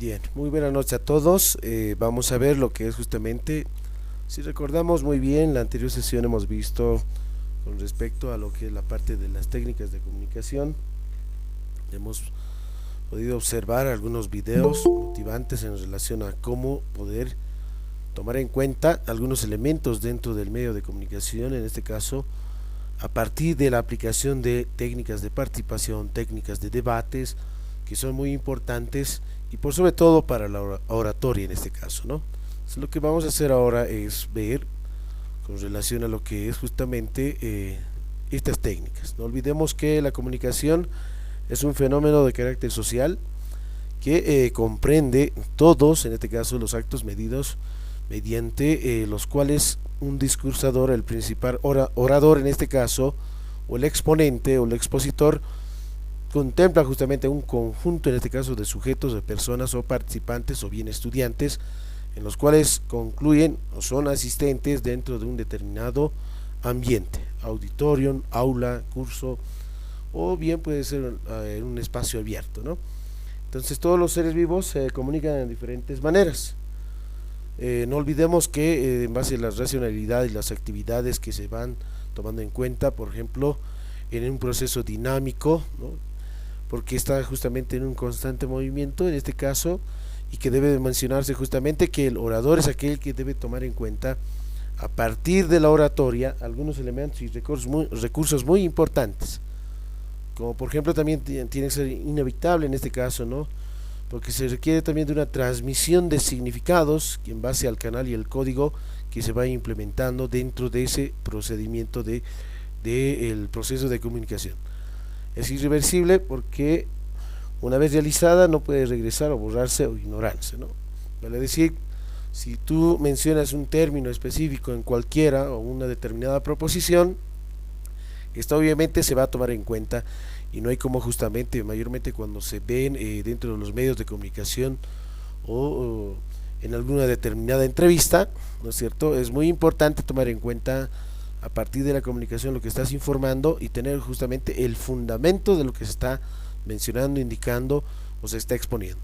Bien, muy buena noche a todos. Vamos a ver lo que es justamente, si recordamos muy bien, la anterior sesión hemos visto con respecto a lo que es la parte de las técnicas de comunicación. Hemos podido observar algunos videos motivantes en relación a cómo poder tomar en cuenta algunos elementos dentro del medio de comunicación, en este caso a partir de la aplicación de técnicas de participación, técnicas de debates, que son muy importantes y por sobre todo para la oratoria en este caso, ¿no? Entonces, lo que vamos a hacer ahora es ver con relación a lo que es justamente estas técnicas. No olvidemos que la comunicación es un fenómeno de carácter social que comprende todos, en este caso, los actos medidos mediante los cuales un discursador, el principal orador en este caso, o el exponente o el expositor, contempla justamente un conjunto, en este caso, de sujetos, de personas o participantes o bien estudiantes, en los cuales concluyen o son asistentes dentro de un determinado ambiente, auditorium, aula, curso, o bien puede ser en un espacio abierto, ¿no? Entonces todos los seres vivos se comunican de diferentes maneras. No olvidemos que en base a la racionalidad y las actividades que se van tomando en cuenta, por ejemplo, en un proceso dinámico, ¿no? Porque está justamente en un constante movimiento en este caso, y que debe mencionarse justamente que el orador es aquel que debe tomar en cuenta a partir de la oratoria algunos elementos y recursos muy importantes, como por ejemplo también tiene que ser inevitable en este caso, ¿no? Porque se requiere también de una transmisión de significados en base al canal y el código que se va implementando dentro de ese procedimiento de el proceso de comunicación. Es irreversible porque una vez realizada no puede regresar o borrarse o ignorarse, ¿no? Vale decir, si tú mencionas un término específico en cualquiera o una determinada proposición, esto obviamente se va a tomar en cuenta y no hay como justamente, mayormente cuando se ven dentro de los medios de comunicación o en alguna determinada entrevista, ¿no es cierto? Es muy importante tomar en cuenta a partir de la comunicación lo que estás informando y tener justamente el fundamento de lo que se está mencionando, indicando o se está exponiendo.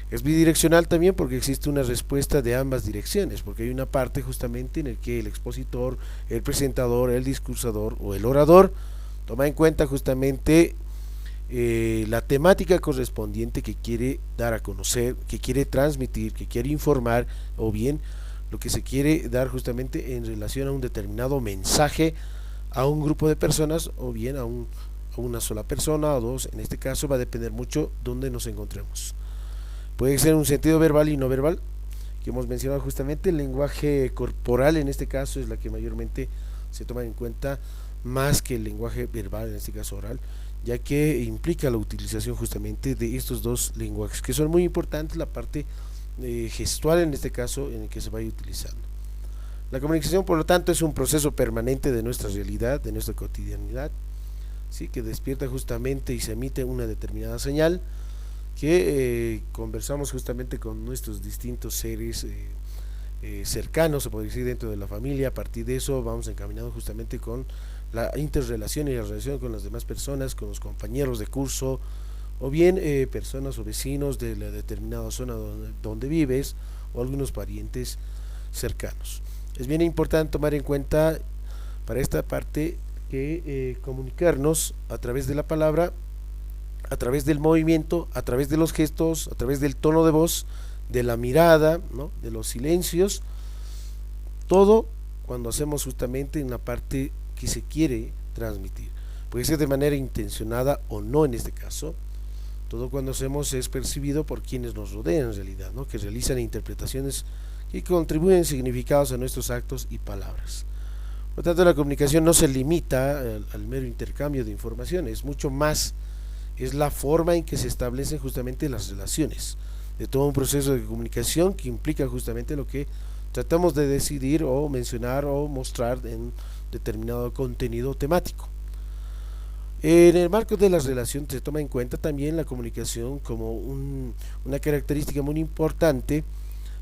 Es bidireccional también porque existe una respuesta de ambas direcciones, porque hay una parte justamente en el que el expositor, el presentador, el discursador o el orador toma en cuenta justamente la temática correspondiente que quiere dar a conocer, que quiere transmitir, que quiere informar, o bien lo que se quiere dar justamente en relación a un determinado mensaje a un grupo de personas o bien a una sola persona o dos. En este caso va a depender mucho dónde nos encontremos. Puede ser un sentido verbal y no verbal, que hemos mencionado justamente. El lenguaje corporal en este caso es la que mayormente se toma en cuenta más que el lenguaje verbal, en este caso oral, ya que implica la utilización justamente de estos dos lenguajes, que son muy importantes, la parte gestual en este caso en el que se vaya utilizando. La comunicación, por lo tanto, es un proceso permanente de nuestra realidad, de nuestra cotidianidad, ¿sí? Que despierta justamente y se emite una determinada señal que conversamos justamente con nuestros distintos seres cercanos, se puede decir, dentro de la familia. A partir de eso vamos encaminados justamente con la interrelación y la relación con las demás personas, con los compañeros de curso, o bien personas o vecinos de la determinada zona donde vives, o algunos parientes cercanos. Es bien importante tomar en cuenta para esta parte que comunicarnos a través de la palabra, a través del movimiento, a través de los gestos, a través del tono de voz, de la mirada, ¿no? De los silencios, todo cuando hacemos justamente en la parte que se quiere transmitir. Puede ser de manera intencionada o no en este caso. Todo cuando hacemos es percibido por quienes nos rodean en realidad, ¿no? Que realizan interpretaciones que contribuyen significados a nuestros actos y palabras. Por lo tanto, la comunicación no se limita al mero intercambio de información, es mucho más, es la forma en que se establecen justamente las relaciones de todo un proceso de comunicación que implica justamente lo que tratamos de decidir o mencionar o mostrar en determinado contenido temático. En el marco de las relaciones se toma en cuenta también la comunicación como una característica muy importante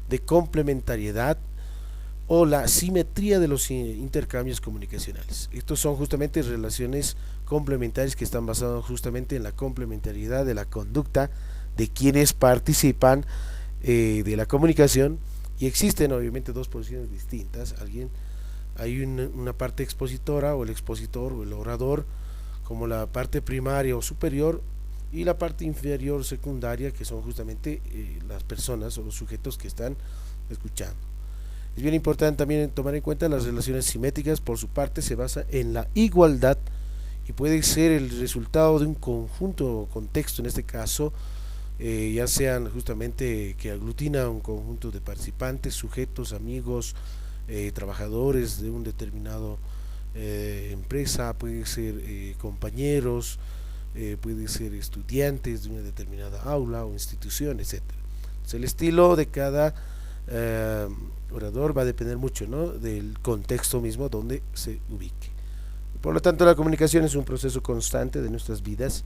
de complementariedad o la simetría de los intercambios comunicacionales. Estos son justamente relaciones complementarias que están basadas justamente en la complementariedad de la conducta de quienes participan de la comunicación, y existen obviamente dos posiciones distintas. Hay una parte expositora, o el expositor o el orador, como la parte primaria o superior, y la parte inferior o secundaria, que son justamente las personas o los sujetos que están escuchando. Es bien importante también tomar en cuenta las relaciones simétricas. Por su parte, se basa en la igualdad y puede ser el resultado de un conjunto o contexto, en este caso, ya sean justamente que aglutina un conjunto de participantes, sujetos, amigos, trabajadores de un determinado empresa, puede ser compañeros, puede ser estudiantes de una determinada aula o institución, etcétera. Entonces, el estilo de cada orador va a depender mucho, ¿no?, del contexto mismo donde se ubique. Por lo tanto, la comunicación es un proceso constante de nuestras vidas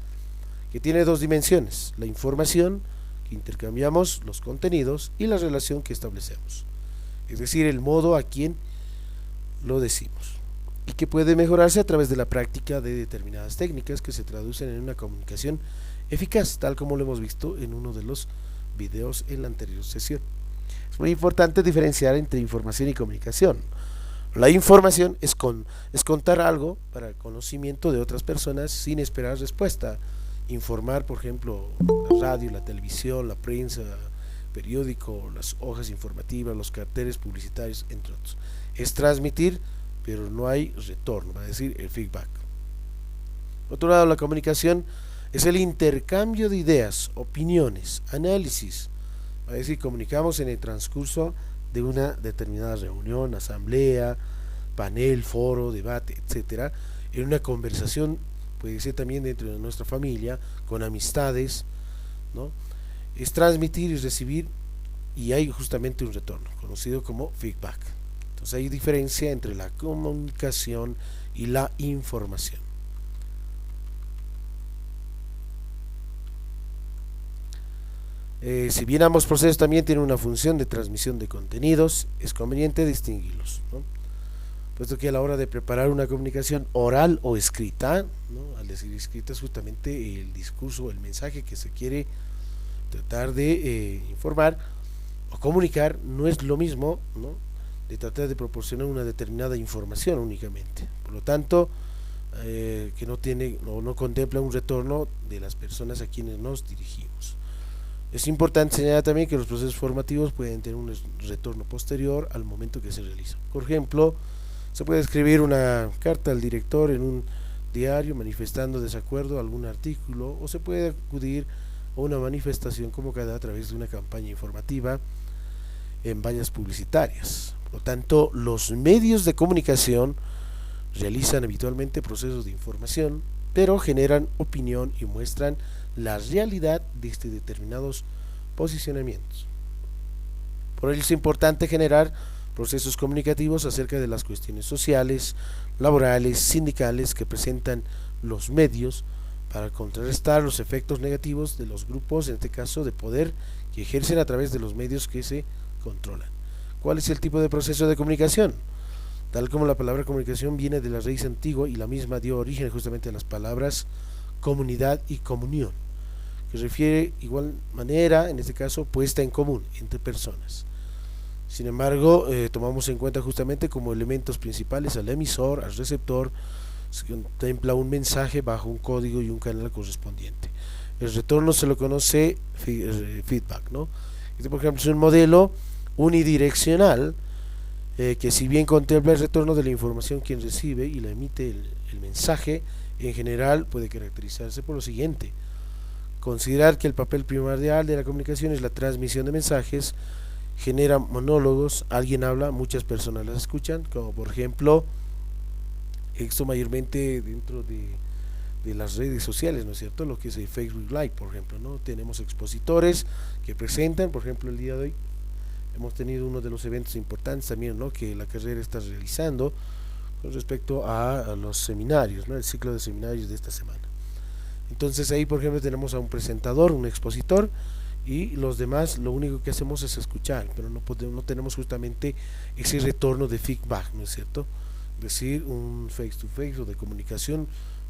que tiene dos dimensiones: la información que intercambiamos, los contenidos, y la relación que establecemos, es decir, el modo a quien lo decimos, y que puede mejorarse a través de la práctica de determinadas técnicas que se traducen en una comunicación eficaz, tal como lo hemos visto en uno de los videos en la anterior sesión. Es muy importante diferenciar entre información y comunicación. La información es contar algo para el conocimiento de otras personas sin esperar respuesta. Informar, por ejemplo, la radio, la televisión, la prensa, periódico, las hojas informativas, los carteles publicitarios, entre otros. Es transmitir, pero no hay retorno, va a decir el feedback. Por otro lado, la comunicación es el intercambio de ideas, opiniones, análisis. Va a decir, comunicamos en el transcurso de una determinada reunión, asamblea, panel, foro, debate, etcétera, en una conversación, puede ser también dentro de nuestra familia, con amistades, ¿no? Es transmitir y recibir, y hay justamente un retorno, conocido como feedback. Entonces hay diferencia entre la comunicación y la información. Si bien ambos procesos también tienen una función de transmisión de contenidos, es conveniente distinguirlos, ¿no?, puesto que a la hora de preparar una comunicación oral o escrita, ¿no?, al decir escrita es justamente el discurso o el mensaje que se quiere tratar de informar o comunicar, no es lo mismo, ¿no?, de tratar de proporcionar una determinada información únicamente. Por lo tanto, que no tiene o no contempla un retorno de las personas a quienes nos dirigimos. Es importante señalar también que los procesos formativos pueden tener un retorno posterior al momento que se realiza. Por ejemplo, se puede escribir una carta al director en un diario manifestando desacuerdo a algún artículo, o se puede acudir a una manifestación convocada a través de una campaña informativa en vallas publicitarias. Por lo tanto, los medios de comunicación realizan habitualmente procesos de información, pero generan opinión y muestran la realidad de determinados posicionamientos. Por ello es importante generar procesos comunicativos acerca de las cuestiones sociales, laborales, sindicales que presentan los medios, para contrarrestar los efectos negativos de los grupos, en este caso de poder, que ejercen a través de los medios que se controlan. ¿Cuál es el tipo de proceso de comunicación? Tal como la palabra comunicación viene de la raíz antigua y la misma dio origen justamente a las palabras comunidad y comunión, que refiere igual manera, en este caso, puesta en común entre personas. Sin embargo, tomamos en cuenta justamente como elementos principales al emisor, al receptor. Se contempla un mensaje bajo un código y un canal correspondiente. El retorno se lo conoce feedback, ¿no? Este, por ejemplo, es un modelo unidireccional que, si bien contempla el retorno de la información quien recibe y la emite el mensaje, en general puede caracterizarse por lo siguiente: considerar que el papel primordial de la comunicación es la transmisión de mensajes, genera monólogos, alguien habla, muchas personas las escuchan, como por ejemplo esto mayormente dentro de las redes sociales, ¿no es cierto?, lo que es el Facebook Live, por ejemplo, ¿no? Tenemos expositores que presentan, por ejemplo, el día de hoy hemos tenido uno de los eventos importantes también, ¿no?, que la carrera está realizando con respecto a los seminarios, ¿no?, el ciclo de seminarios de esta semana. Entonces ahí, por ejemplo, tenemos a un presentador, un expositor, y los demás lo único que hacemos es escuchar, pero no tenemos justamente ese retorno de feedback, ¿no es cierto?, es decir, un face to face o de comunicación,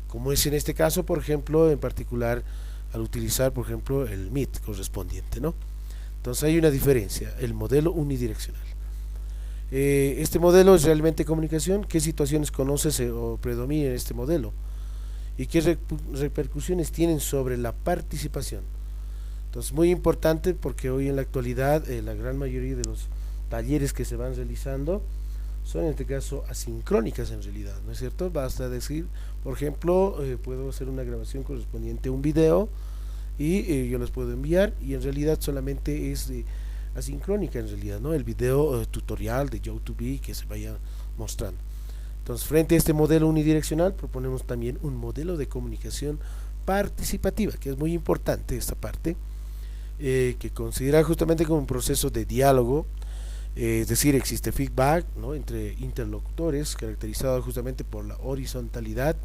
como es en este caso, por ejemplo, en particular al utilizar, por ejemplo, el Meet correspondiente, ¿no? Entonces hay una diferencia, el modelo unidireccional. Este modelo es realmente comunicación. ¿Qué situaciones conoces o predomina en este modelo? ¿Y qué repercusiones tienen sobre la participación? Entonces, muy importante, porque hoy en la actualidad la gran mayoría de los talleres que se van realizando son en este caso asincrónicas en realidad, ¿no es cierto? Basta decir, por ejemplo, puedo hacer una grabación correspondiente a un video y yo los puedo enviar, y en realidad solamente es asincrónica en realidad, ¿no? El video tutorial de YouTube que se vaya mostrando. Entonces, frente a este modelo unidireccional, proponemos también un modelo de comunicación participativa, que es muy importante esta parte, que considera justamente como un proceso de diálogo, es decir, existe feedback, ¿no?, entre interlocutores, caracterizado justamente por la horizontalidad.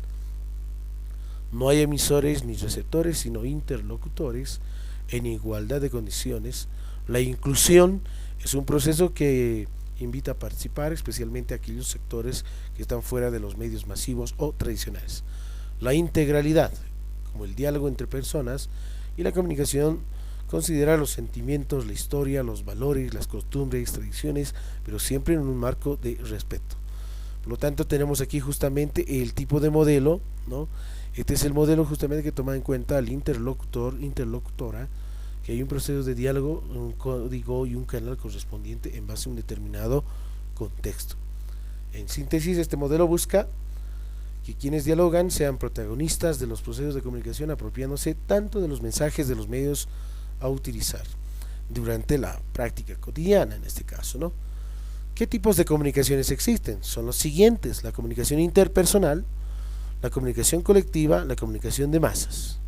No hay emisores ni receptores, sino interlocutores en igualdad de condiciones. La inclusión es un proceso que invita a participar, especialmente a aquellos sectores que están fuera de los medios masivos o tradicionales. La integralidad, como el diálogo entre personas, y la comunicación considera los sentimientos, la historia, los valores, las costumbres, tradiciones, pero siempre en un marco de respeto. Por lo tanto, tenemos aquí justamente el tipo de modelo, ¿no? Este es el modelo justamente que toma en cuenta al interlocutor, interlocutora, que hay un proceso de diálogo, un código y un canal correspondiente en base a un determinado contexto. En síntesis, este modelo busca que quienes dialogan sean protagonistas de los procesos de comunicación, apropiándose tanto de los mensajes de los medios a utilizar durante la práctica cotidiana, en este caso, ¿no? ¿Qué tipos de comunicaciones existen? Son los siguientes: la comunicación interpersonal, la comunicación colectiva, la comunicación de masas,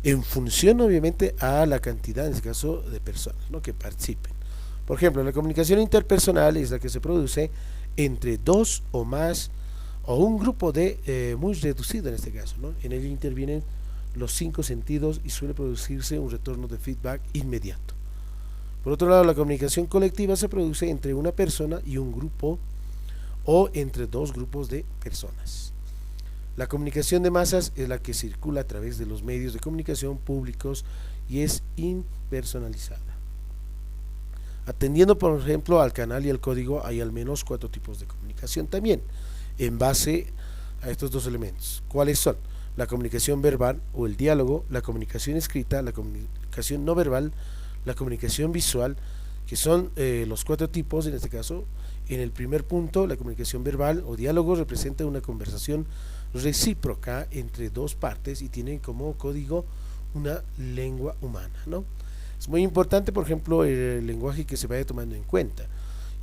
en función obviamente a la cantidad, en este caso, de personas, ¿no?, que participen. Por ejemplo, la comunicación interpersonal es la que se produce entre dos o más, o un grupo de muy reducido en este caso, ¿no? En ella intervienen los 5 sentidos y suele producirse un retorno de feedback inmediato. Por otro lado, la comunicación colectiva se produce entre una persona y un grupo, o entre dos grupos de personas. La comunicación de masas es la que circula a través de los medios de comunicación públicos y es impersonalizada. Atendiendo, por ejemplo, al canal y al código, hay al menos 4 tipos de comunicación también, en base a estos dos elementos. ¿Cuáles son? La comunicación verbal o el diálogo, la comunicación escrita, la comunicación no verbal, la comunicación visual, que son los 4 tipos en este caso. En el primer punto, la comunicación verbal o diálogo representa una conversación recíproca entre dos partes y tiene como código una lengua humana, ¿no? Es muy importante, por ejemplo, el lenguaje que se vaya tomando en cuenta.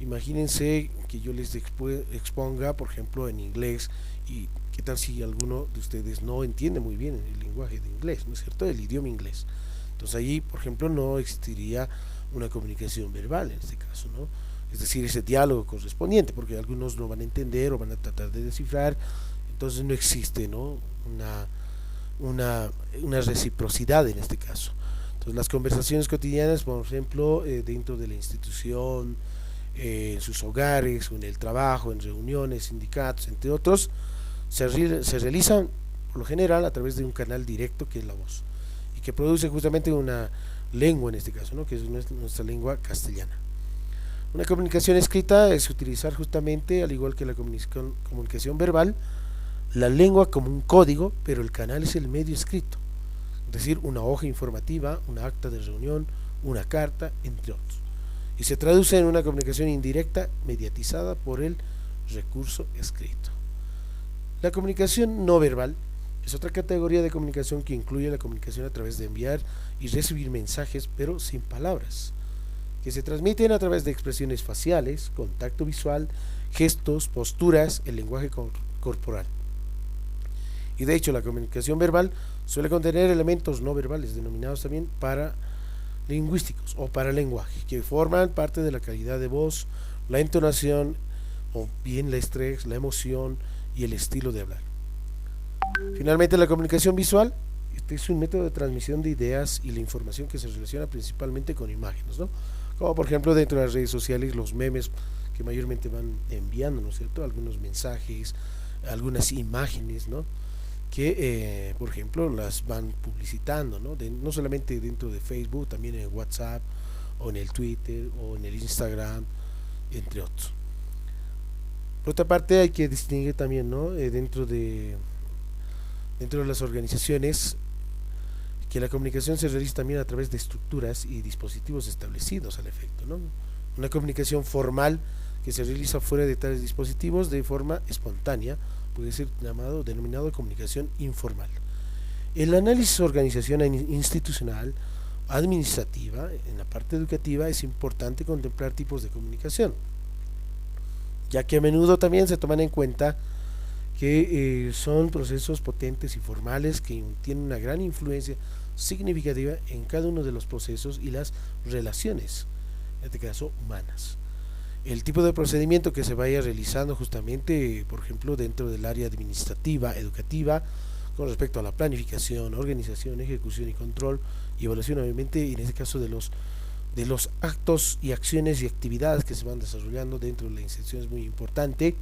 Imagínense que yo les exponga, por ejemplo, en inglés, y qué tal si alguno de ustedes no entiende muy bien el lenguaje de inglés, ¿no es cierto?, el idioma inglés. Entonces allí, por ejemplo, no existiría una comunicación verbal en este caso, ¿no? Es decir, ese diálogo correspondiente, porque algunos no van a entender o van a tratar de descifrar. Entonces no existe, ¿no?, una reciprocidad en este caso. Entonces las conversaciones cotidianas, por ejemplo, dentro de la institución, en sus hogares, o en el trabajo, en reuniones, sindicatos, entre otros, se realizan por lo general a través de un canal directo que es la voz, y que produce justamente una lengua en este caso, ¿no?, que es nuestra lengua castellana. Una comunicación escrita es utilizar justamente, al igual que la comunicación verbal, la lengua como un código, pero el canal es el medio escrito, es decir, una hoja informativa, una acta de reunión, una carta, entre otros, y se traduce en una comunicación indirecta mediatizada por el recurso escrito. La comunicación no verbal es otra categoría de comunicación que incluye la comunicación a través de enviar y recibir mensajes, pero sin palabras, que se transmiten a través de expresiones faciales, contacto visual, gestos, posturas, el lenguaje corporal. Y de hecho, la comunicación verbal suele contener elementos no verbales, denominados también paralingüísticos o paralenguaje, que forman parte de la calidad de voz, la entonación, o bien la estrés, la emoción y el estilo de hablar. Finalmente, la comunicación visual, este es un método de transmisión de ideas y la información que se relaciona principalmente con imágenes, ¿no?, como por ejemplo dentro de las redes sociales, los memes que mayormente van enviando, ¿no es cierto?, algunos mensajes, algunas imágenes, ¿no? que por ejemplo las van publicitando, ¿no? No solamente dentro de Facebook, también en WhatsApp o en el Twitter o en el Instagram, entre otros. Por otra parte hay que distinguir también, ¿no? Dentro de las organizaciones, que la comunicación se realiza también a través de estructuras y dispositivos establecidos al efecto, ¿no? Una comunicación formal que se realiza fuera de tales dispositivos de forma espontánea puede ser denominado comunicación informal. El análisis organizacional institucional administrativa, en la parte educativa, es importante contemplar tipos de comunicación, ya que a menudo también se toman en cuenta que son procesos potentes y formales que tienen una gran influencia significativa en cada uno de los procesos y las relaciones, en este caso humanas. El tipo de procedimiento que se vaya realizando justamente, por ejemplo, dentro del área administrativa, educativa, con respecto a la planificación, organización, ejecución y control y evaluación, obviamente, en este caso de los actos y acciones y actividades que se van desarrollando dentro de la institución, es muy importante.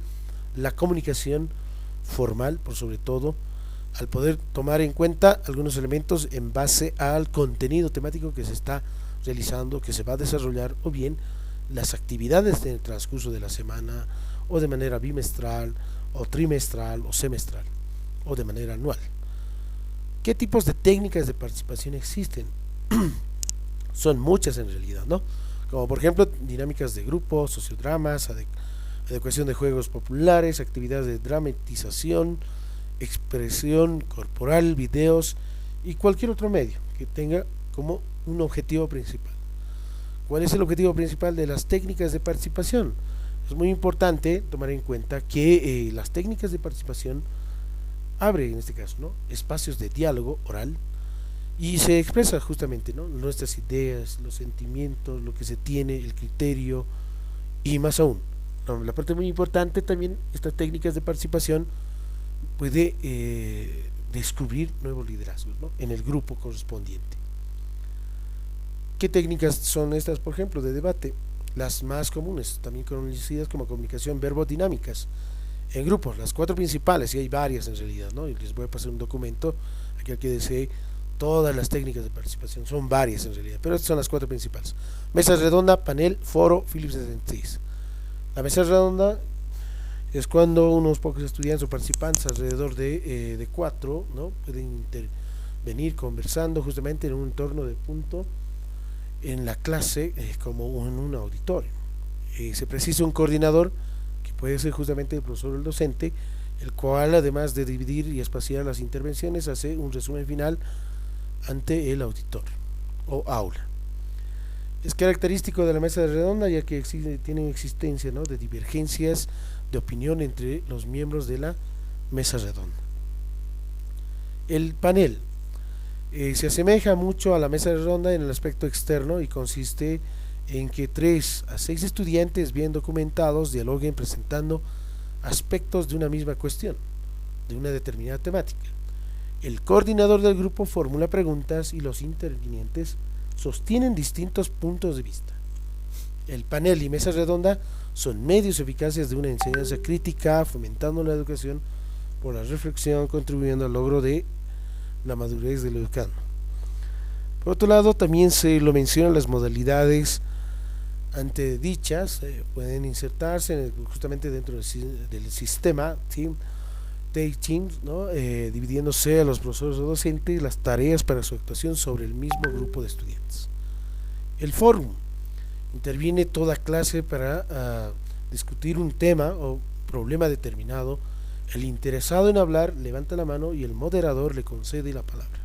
La comunicación formal, por sobre todo, al poder tomar en cuenta algunos elementos en base al contenido temático que se está realizando, que se va a desarrollar, o bien las actividades en el transcurso de la semana, o de manera bimestral, o trimestral, o semestral, o de manera anual. ¿Qué tipos de técnicas de participación existen? Son muchas en realidad, ¿no? Como por ejemplo dinámicas de grupo, sociodramas, adecuación de juegos populares, actividades de dramatización, expresión corporal, videos y cualquier otro medio que tenga como un objetivo principal. ¿Cuál es el objetivo principal de las técnicas de participación? Es muy importante tomar en cuenta que las técnicas de participación abren, en este caso, ¿no?, espacios de diálogo oral y se expresa justamente, ¿no?, nuestras ideas, los sentimientos, lo que se tiene, el criterio y más aún. La parte muy importante también, estas técnicas de participación puede descubrir nuevos liderazgos, ¿no?, en el grupo correspondiente. ¿Qué técnicas son estas, por ejemplo, de debate? Las más comunes, también conocidas como comunicación verbodinámicas en grupos, las 4 principales, y hay varias en realidad, ¿no? Y les voy a pasar un documento aquí al que desee todas las técnicas de participación, son varias en realidad, pero estas son las 4 principales: mesa redonda, panel, foro, Phillips 66. La mesa redonda es cuando unos pocos estudiantes o participantes alrededor de 4, ¿no?, pueden intervenir conversando justamente en un entorno de punto en la clase, como en un auditorio. Se precisa un coordinador, que puede ser justamente el profesor o el docente, el cual, además de dividir y espaciar las intervenciones, hace un resumen final ante el auditor o aula. Es característico de la mesa redonda ya que tienen existencia, ¿no?, de divergencias de opinión entre los miembros de la mesa redonda. El panel se asemeja mucho a la mesa redonda en el aspecto externo y consiste en que 3 a 6 estudiantes bien documentados dialoguen presentando aspectos de una misma cuestión, de una determinada temática. El coordinador del grupo formula preguntas y los intervinientes sostienen distintos puntos de vista. El panel y mesa redonda son medios eficaces de una enseñanza crítica, fomentando la educación por la reflexión, contribuyendo al logro de la madurez del educando. Por otro lado, también se lo mencionan las modalidades ante dichas, pueden insertarse justamente dentro del sistema teaching, ¿no?, dividiéndose a los profesores o docentes las tareas para su actuación sobre el mismo grupo de estudiantes. El fórum interviene toda clase para discutir un tema o problema determinado. El interesado en hablar levanta la mano y el moderador le concede la palabra.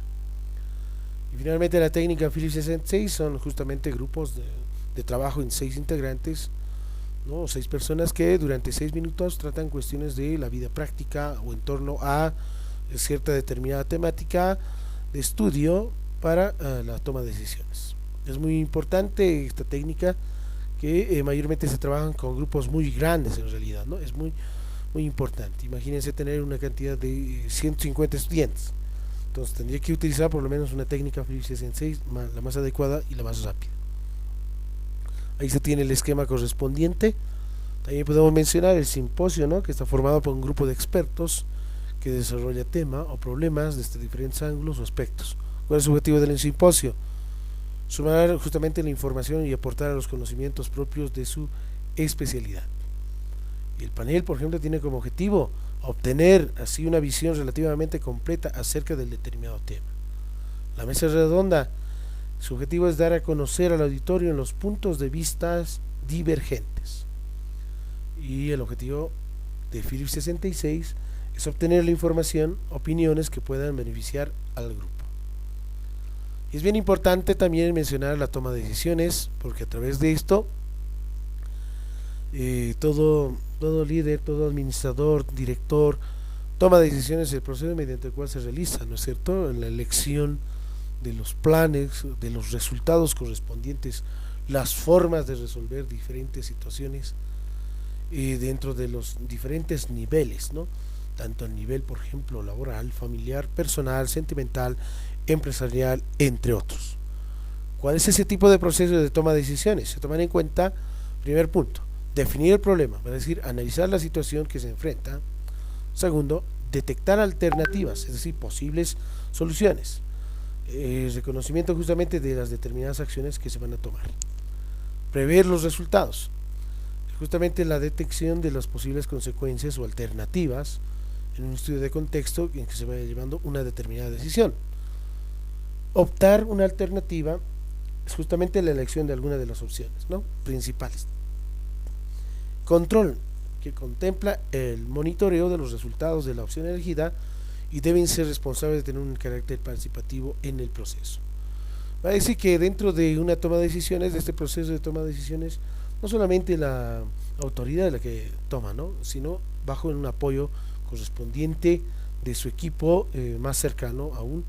Y finalmente, la técnica Phillips 66 son justamente grupos de trabajo en 6 integrantes, ¿no?, 6 personas que durante 6 minutos tratan cuestiones de la vida práctica o en torno a cierta determinada temática de estudio para la toma de decisiones. Es muy importante esta técnica, que mayormente se trabajan con grupos muy grandes en realidad, ¿no? Es muy importante. Imagínense tener una cantidad de 150 estudiantes, entonces tendría que utilizar por lo menos una técnica Phillips 66, la más adecuada y la más rápida. Ahí se tiene el esquema correspondiente. También podemos mencionar el simposio, ¿no?, que está formado por un grupo de expertos que desarrolla tema o problemas desde diferentes ángulos o aspectos. ¿Cuál es el objetivo del simposio? Sumar justamente la información y aportar a los conocimientos propios de su especialidad. Y el panel, por ejemplo, tiene como objetivo obtener así una visión relativamente completa acerca del determinado tema. La mesa redonda, su objetivo es dar a conocer al auditorio en los puntos de vista divergentes. Y el objetivo de Phillips 66 es obtener la información, opiniones que puedan beneficiar al grupo. Y es bien importante también mencionar la toma de decisiones, porque a través de esto todo líder, todo administrador, director toma decisiones, el proceso mediante el cual se realiza, ¿no es cierto?, la elección de los planes, de los resultados correspondientes, las formas de resolver diferentes situaciones dentro de los diferentes niveles, ¿no?, tanto a nivel, por ejemplo, laboral, familiar, personal, sentimental, empresarial, entre otros. ¿Cuál es ese tipo de proceso de toma de decisiones? Se toman en cuenta, primer punto, definir el problema, es decir, analizar la situación que se enfrenta. Segundo, detectar alternativas, es decir, posibles soluciones. Reconocimiento justamente de las determinadas acciones que se van a tomar. Prever los resultados, justamente la detección de las posibles consecuencias o alternativas en un estudio de contexto en que se vaya llevando una determinada decisión. Optar una alternativa es justamente la elección de alguna de las opciones, ¿no?, principales. Control, que contempla el monitoreo de los resultados de la opción elegida y deben ser responsables de tener un carácter participativo en el proceso. Va a decir que dentro de una toma de decisiones, de este proceso de toma de decisiones, no solamente la autoridad es la que toma, ¿no?, sino bajo un apoyo correspondiente de su equipo más cercano aún,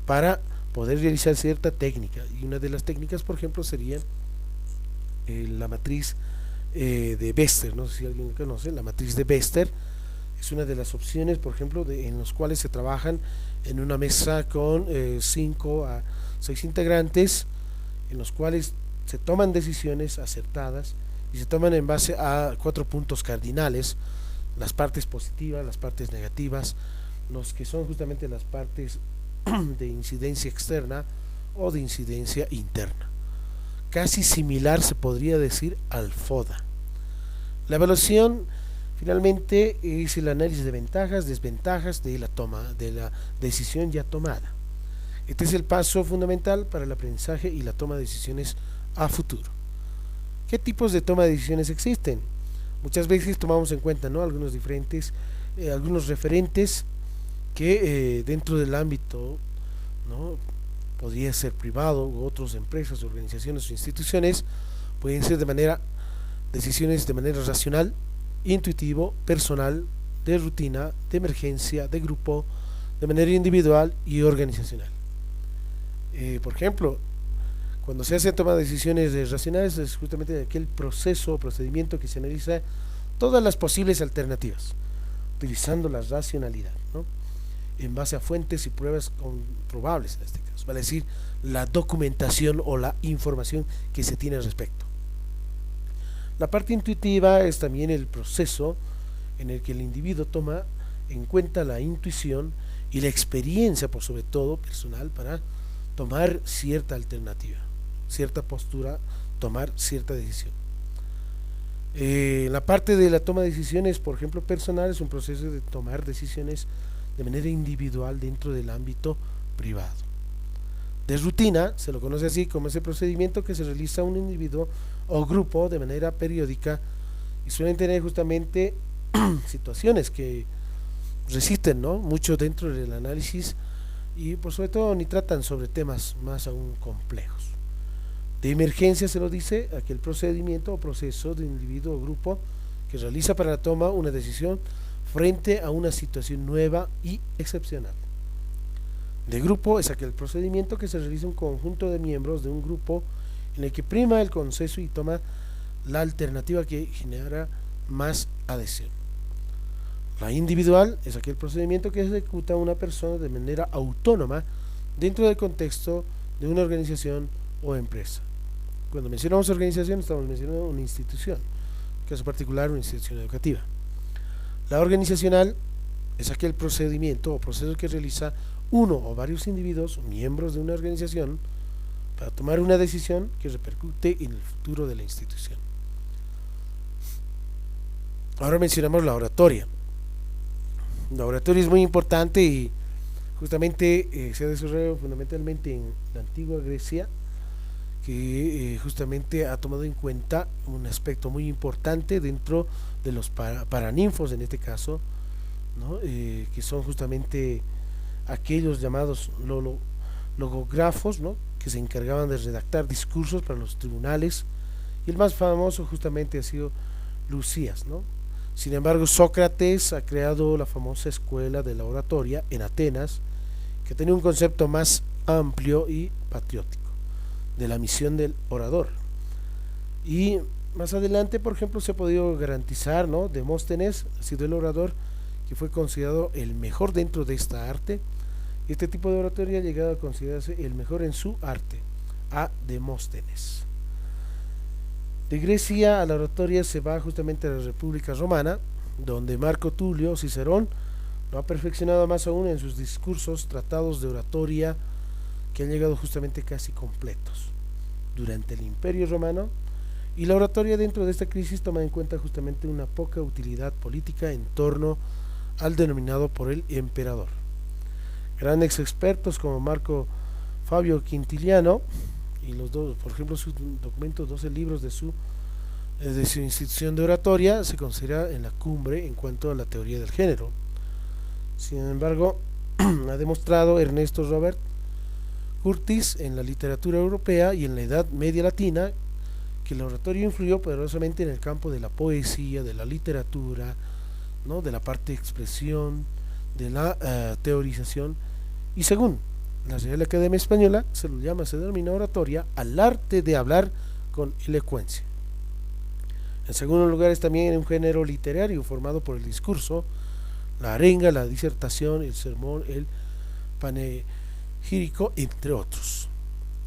para poder realizar cierta técnica. Y una de las técnicas, por ejemplo, sería la matriz de Bester. No sé si alguien conoce la matriz de Bester. Es una de las opciones, por ejemplo, en los cuales se trabajan en una mesa con 5 a 6 integrantes, en los cuales se toman decisiones acertadas y se toman en base a 4 puntos cardinales: las partes positivas, las partes negativas, los que son justamente las partes de incidencia externa o de incidencia interna. Casi similar, se podría decir, al FODA. La evaluación finalmente es el análisis de ventajas, desventajas de la decisión ya tomada. Este es el paso fundamental para el aprendizaje y la toma de decisiones a futuro. ¿Qué tipos de toma de decisiones existen? Muchas veces tomamos en cuenta, ¿no?, algunos referentes que dentro del ámbito, ¿no?, podría ser privado u otras empresas, organizaciones o instituciones, pueden ser decisiones de manera racional, intuitivo, personal, de rutina, de emergencia, de grupo, de manera individual y organizacional. Por ejemplo, cuando se hace toma de decisiones racionales, es justamente aquel proceso o procedimiento que se analiza todas las posibles alternativas, utilizando la racionalidad, ¿no?, en base a fuentes y pruebas comprobables, en este caso, vale decir, la documentación o la información que se tiene al respecto. La parte intuitiva es también el proceso en el que el individuo toma en cuenta la intuición y la experiencia, por sobre todo personal, para tomar cierta alternativa, cierta postura, tomar cierta decisión. La parte de la toma de decisiones, por ejemplo, personal, es un proceso de tomar decisiones de manera individual dentro del ámbito privado. De rutina, se lo conoce así como ese procedimiento que se realiza un individuo o grupo de manera periódica y suelen tener justamente situaciones que resisten, ¿no?, mucho dentro del análisis y por sobre todo ni tratan sobre temas más aún complejos. De emergencia se lo dice aquel procedimiento o proceso de individuo o grupo que realiza para la toma una decisión frente a una situación nueva y excepcional. De grupo es aquel procedimiento que se realiza un conjunto de miembros de un grupo en el que prima el consenso y toma la alternativa que genera más adhesión. La individual es aquel procedimiento que ejecuta una persona de manera autónoma dentro del contexto de una organización o empresa. Cuando mencionamos organización estamos mencionando una institución, en caso particular una institución educativa. La organizacional es aquel procedimiento o proceso que realiza uno o varios individuos, miembros de una organización, para tomar una decisión que repercute en el futuro de la institución. Ahora mencionamos la oratoria. La oratoria es muy importante y justamente se ha desarrollado fundamentalmente en la antigua Grecia, que justamente ha tomado en cuenta un aspecto muy importante dentro de los paraninfos en este caso, ¿no? Que son justamente aquellos llamados logógrafos, ¿no? Que se encargaban de redactar discursos para los tribunales, y el más famoso justamente ha sido Lucías, ¿no? Sin embargo, Sócrates ha creado la famosa escuela de la oratoria en Atenas, que tenía un concepto más amplio y patriótico de la misión del orador. Y más adelante, por ejemplo, se ha podido garantizar, ¿no? Demóstenes ha sido el orador que fue considerado el mejor dentro de esta arte, y este tipo de oratoria ha llegado a considerarse el mejor en su arte, a Demóstenes. De Grecia a la oratoria se va justamente a la República Romana, donde Marco Tulio Cicerón lo ha perfeccionado más aún en sus discursos, tratados de oratoria, que han llegado justamente casi completos durante el Imperio Romano. Y la oratoria dentro de esta crisis toma en cuenta justamente una poca utilidad política en torno al denominado por el emperador. Grandes expertos como Marco Fabio Quintiliano y los dos, por ejemplo, sus documentos, 12 libros de su institución de oratoria, se considera en la cumbre en cuanto a la teoría del género. Sin embargo, ha demostrado Ernesto Robert Curtis en la literatura europea y en la Edad Media Latina que la oratoria influyó poderosamente en el campo de la poesía, de la literatura, ¿no? De la parte de expresión, de la teorización, y según la Real Academia Española se denomina oratoria al arte de hablar con elocuencia. En segundo lugar, es también un género literario formado por el discurso, la arenga, la disertación, el sermón, el panegírico, entre otros.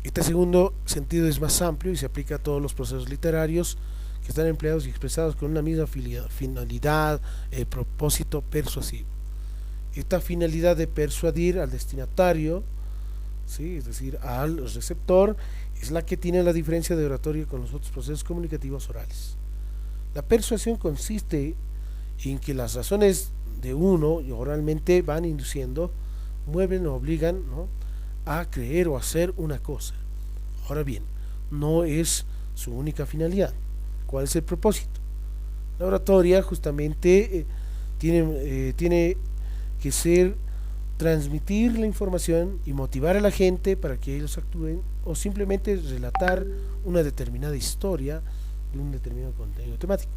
Este segundo sentido es más amplio y se aplica a todos los procesos literarios que están empleados y expresados con una misma finalidad, propósito persuasivo. Esta finalidad de persuadir al destinatario, ¿sí? Es decir, al receptor, es la que tiene la diferencia de oratoria con los otros procesos comunicativos orales. La persuasión consiste en que las razones de uno oralmente van induciendo, mueven o obligan, ¿no? A creer o hacer una cosa. Ahora bien, no es su única finalidad. ¿Cuál es el propósito? La oratoria justamente tiene que ser transmitir la información y motivar a la gente para que ellos actúen, o simplemente relatar una determinada historia de un determinado contenido temático.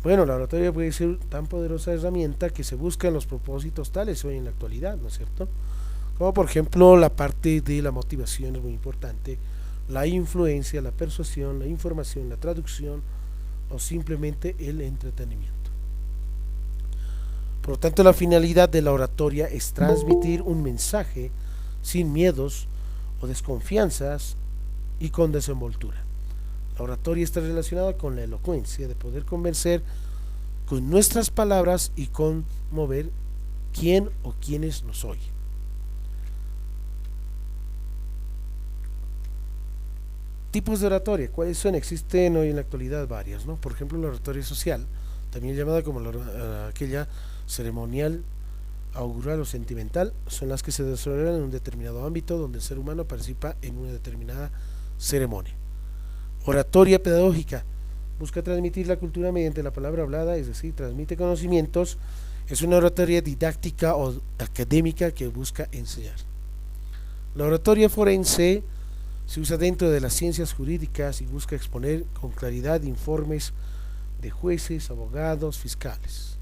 Bueno, la oratoria puede ser tan poderosa herramienta que se buscan los propósitos tales hoy en la actualidad, ¿no es cierto? Como por ejemplo la parte de la motivación es muy importante, la influencia, la persuasión, la información, la traducción o simplemente el entretenimiento. Por lo tanto, la finalidad de la oratoria es transmitir un mensaje sin miedos o desconfianzas y con desenvoltura. La oratoria está relacionada con la elocuencia, de poder convencer con nuestras palabras y conmover quién o quienes nos oyen. Tipos de oratoria, ¿cuáles son? Existen hoy en la actualidad varias, ¿no? Por ejemplo, la oratoria social, también llamada como aquella ceremonial, augural o sentimental, son las que se desarrollan en un determinado ámbito donde el ser humano participa en una determinada ceremonia. Oratoria pedagógica, busca transmitir la cultura mediante la palabra hablada, es decir, transmite conocimientos, es una oratoria didáctica o académica que busca enseñar. La oratoria forense se usa dentro de las ciencias jurídicas y busca exponer con claridad informes de jueces, abogados, fiscales.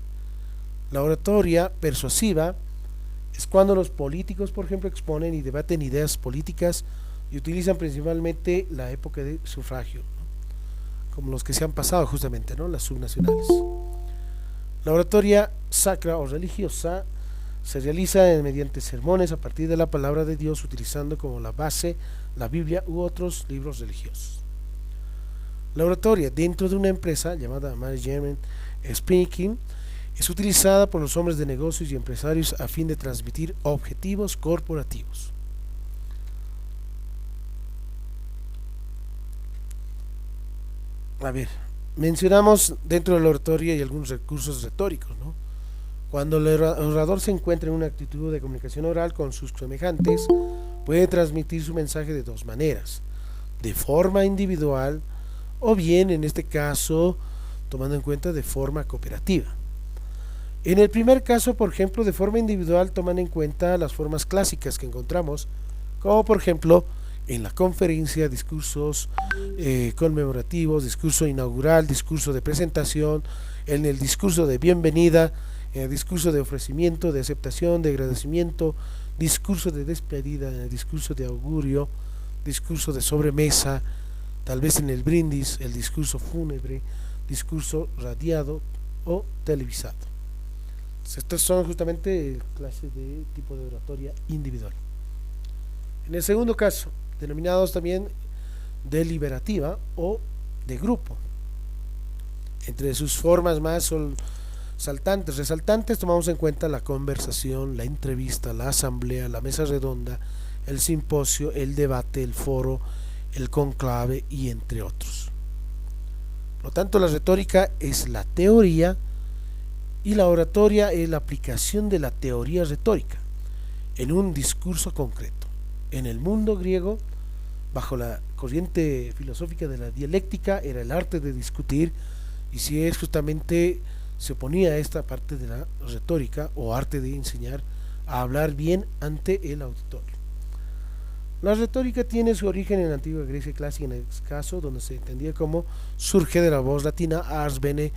La oratoria persuasiva es cuando los políticos, por ejemplo, exponen y debaten ideas políticas y utilizan principalmente la época de sufragio, ¿no? Como los que se han pasado justamente, ¿no? Las subnacionales. La oratoria sacra o religiosa se realiza mediante sermones a partir de la palabra de Dios, utilizando como la base la Biblia u otros libros religiosos. La oratoria dentro de una empresa llamada Management Speaking Es utilizada por los hombres de negocios y empresarios a fin de transmitir objetivos corporativos. A ver, mencionamos dentro de la oratoria y algunos recursos retóricos, ¿no? Cuando el orador se encuentra en una actitud de comunicación oral con sus semejantes, puede transmitir su mensaje de dos maneras: de forma individual o bien, en este caso, tomando en cuenta de forma cooperativa. En el primer caso, por ejemplo, de forma individual, toman en cuenta las formas clásicas que encontramos, como por ejemplo en la conferencia, discursos conmemorativos, discurso inaugural, discurso de presentación, en el discurso de bienvenida, en el discurso de ofrecimiento, de aceptación, de agradecimiento, discurso de despedida, en el discurso de augurio, discurso de sobremesa, tal vez en el brindis, el discurso fúnebre, discurso radiado o televisado. Estos son justamente clases de tipo de oratoria individual. En el segundo caso, denominados también deliberativa o de grupo, entre sus formas más resaltantes tomamos en cuenta la conversación, la entrevista, la asamblea, la mesa redonda, el simposio, el debate, el foro, el conclave y entre otros. Por lo tanto, la retórica es la teoría y la oratoria es la aplicación de la teoría retórica en un discurso concreto. En el mundo griego, bajo la corriente filosófica de la dialéctica, era el arte de discutir, y si es justamente se oponía a esta parte de la retórica o arte de enseñar a hablar bien ante el auditorio. La retórica tiene su origen en la antigua Grecia clásica, en este caso donde se entendía como surge de la voz latina ars bene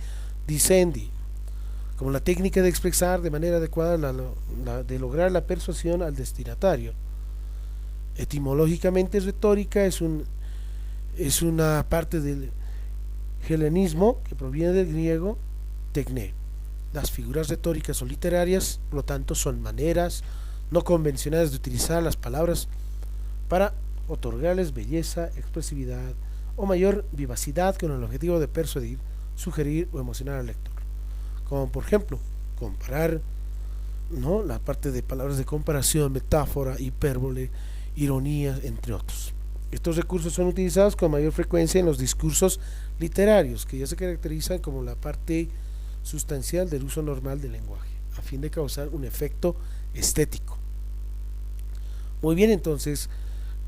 dicendi, como la técnica de expresar de manera adecuada de lograr la persuasión al destinatario. Etimológicamente, retórica es una parte del helenismo que proviene del griego tecné. Las figuras retóricas o literarias, por lo tanto, son maneras no convencionales de utilizar las palabras para otorgarles belleza, expresividad o mayor vivacidad con el objetivo de persuadir, sugerir o emocionar al lector. Como por ejemplo, comparar, ¿no?, la parte de palabras de comparación, metáfora, hipérbole, ironía, entre otros. Estos recursos son utilizados con mayor frecuencia en los discursos literarios, que ya se caracterizan como la parte sustancial del uso normal del lenguaje, a fin de causar un efecto estético. Muy bien, entonces,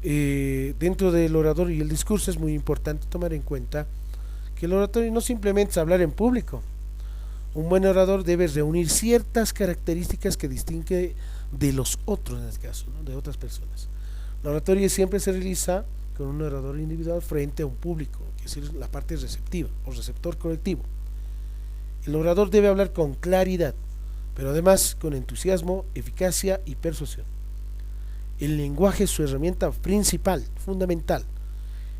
dentro del orador y el discurso es muy importante tomar en cuenta que el oratorio no simplemente es hablar en público. Un buen orador debe reunir ciertas características que distingue de los otros, en este caso, ¿no?, de otras personas. La oratoria siempre se realiza con un orador individual frente a un público, que es la parte receptiva o receptor colectivo. El orador debe hablar con claridad, pero además con entusiasmo, eficacia y persuasión. El lenguaje es su herramienta principal, fundamental.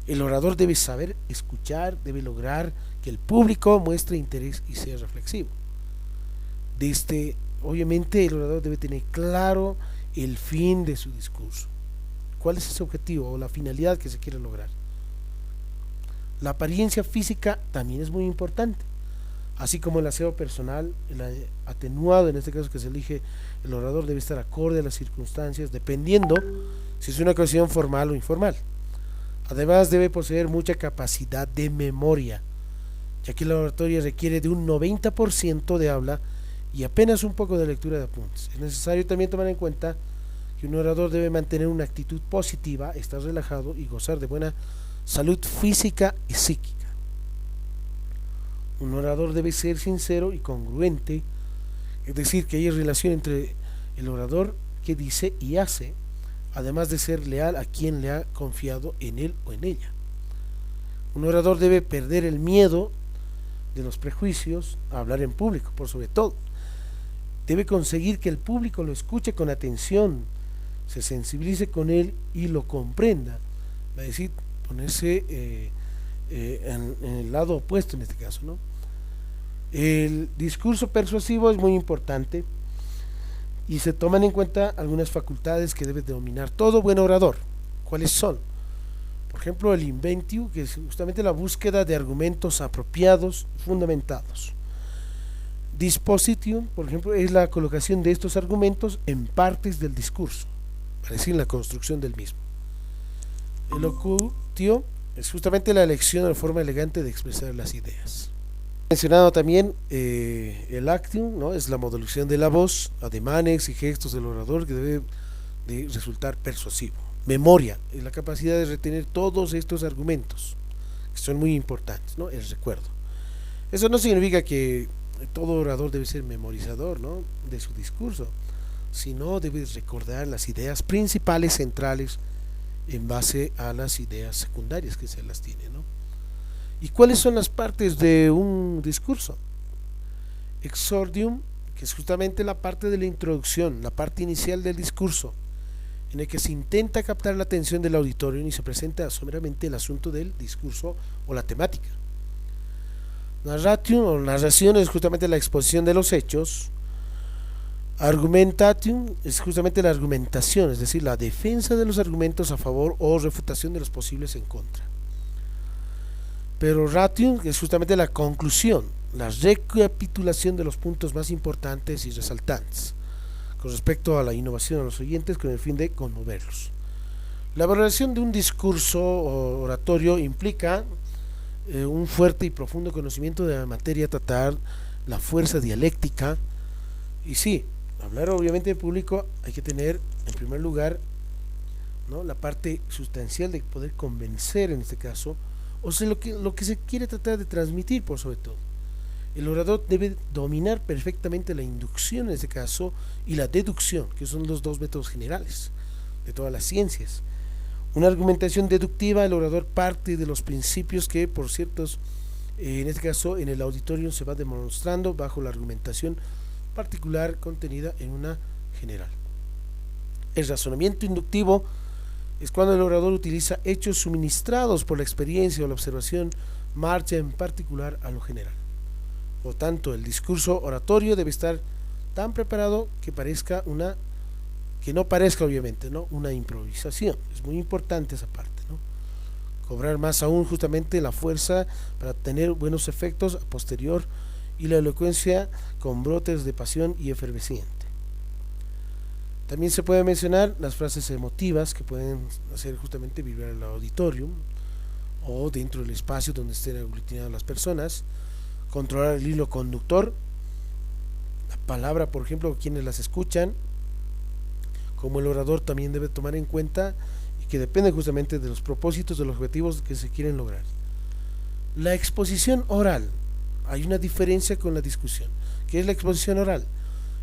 El orador debe saber escuchar, debe lograr que el público muestre interés y sea reflexivo. Obviamente el orador debe tener claro el fin de su discurso. ¿Cuál es ese objetivo o la finalidad que se quiere lograr? La apariencia física también es muy importante, así como el aseo personal, el atenuado, en este caso que se elige el orador, debe estar acorde a las circunstancias, dependiendo si es una ocasión formal o informal. Además debe poseer mucha capacidad de memoria, ya que la oratoria requiere de un 90% de habla y apenas un poco de lectura de apuntes. Es necesario también tomar en cuenta que un orador debe mantener una actitud positiva, estar relajado y gozar de buena salud física y psíquica. Un orador debe ser sincero y congruente, es decir, que haya relación entre el orador que dice y hace, además de ser leal a quien le ha confiado en él o en ella. Un orador debe perder el miedo de los prejuicios a hablar en público, por sobre todo. Debe conseguir que el público lo escuche con atención, se sensibilice con él y lo comprenda, es decir, ponerse en el lado opuesto en este caso, ¿no? El discurso persuasivo es muy importante y se toman en cuenta algunas facultades que debe dominar todo buen orador. ¿Cuáles son? Por ejemplo, el inventio, que es justamente la búsqueda de argumentos apropiados, fundamentados. Disposition, por ejemplo, es la colocación de estos argumentos en partes del discurso, es decir, la construcción del mismo. Elocutio es justamente la elección de la forma elegante de expresar las ideas. Mencionado también el actium, ¿no? Es la modulación de la voz, ademanes y gestos del orador que debe de resultar persuasivo. Memoria es la capacidad de retener todos estos argumentos, que son muy importantes, ¿no? El recuerdo. Eso no significa que todo orador debe ser memorizador, ¿no?, de su discurso, sino debe recordar las ideas principales, centrales, en base a las ideas secundarias que se las tiene, ¿no? ¿Y cuáles son las partes de un discurso? Exordium, que es justamente la parte de la introducción, la parte inicial del discurso, en el que se intenta captar la atención del auditorio y se presenta someramente el asunto del discurso o la temática. Narration o narración es justamente la exposición de los hechos. Argumentation es justamente la argumentación, es decir, la defensa de los argumentos a favor o refutación de los posibles en contra. Pero ration es justamente la conclusión, la recapitulación de los puntos más importantes y resaltantes con respecto a la innovación a los oyentes con el fin de conmoverlos. La valoración de un discurso oratorio implica un fuerte y profundo conocimiento de la materia a tratar, la fuerza dialéctica, y sí, hablar obviamente en público hay que tener en primer lugar, ¿no?, la parte sustancial de poder convencer en este caso, o sea, lo que se quiere tratar de transmitir por sobre todo. El orador debe dominar perfectamente la inducción en este caso y la deducción, que son los dos métodos generales de todas las ciencias. Una argumentación deductiva, el orador parte de los principios que por ciertos, en este caso en el auditorio se va demostrando bajo la argumentación particular contenida en una general. El razonamiento inductivo es cuando el orador utiliza hechos suministrados por la experiencia o la observación, marcha en particular a lo general. Por tanto, el discurso oratorio debe estar tan preparado que no parezca obviamente, ¿no?, una improvisación. Es muy importante esa parte, ¿no? Cobrar más aún justamente la fuerza para tener buenos efectos a posterior y la elocuencia con brotes de pasión y efervesciente. También se puede mencionar las frases emotivas que pueden hacer justamente vibrar el auditorium o dentro del espacio donde estén aglutinadas las personas, controlar el hilo conductor, la palabra, por ejemplo, quienes las escuchan, como el orador también debe tomar en cuenta y que depende justamente de los propósitos, de los objetivos que se quieren lograr. La exposición oral, hay una diferencia con la discusión. ¿Qué es la exposición oral?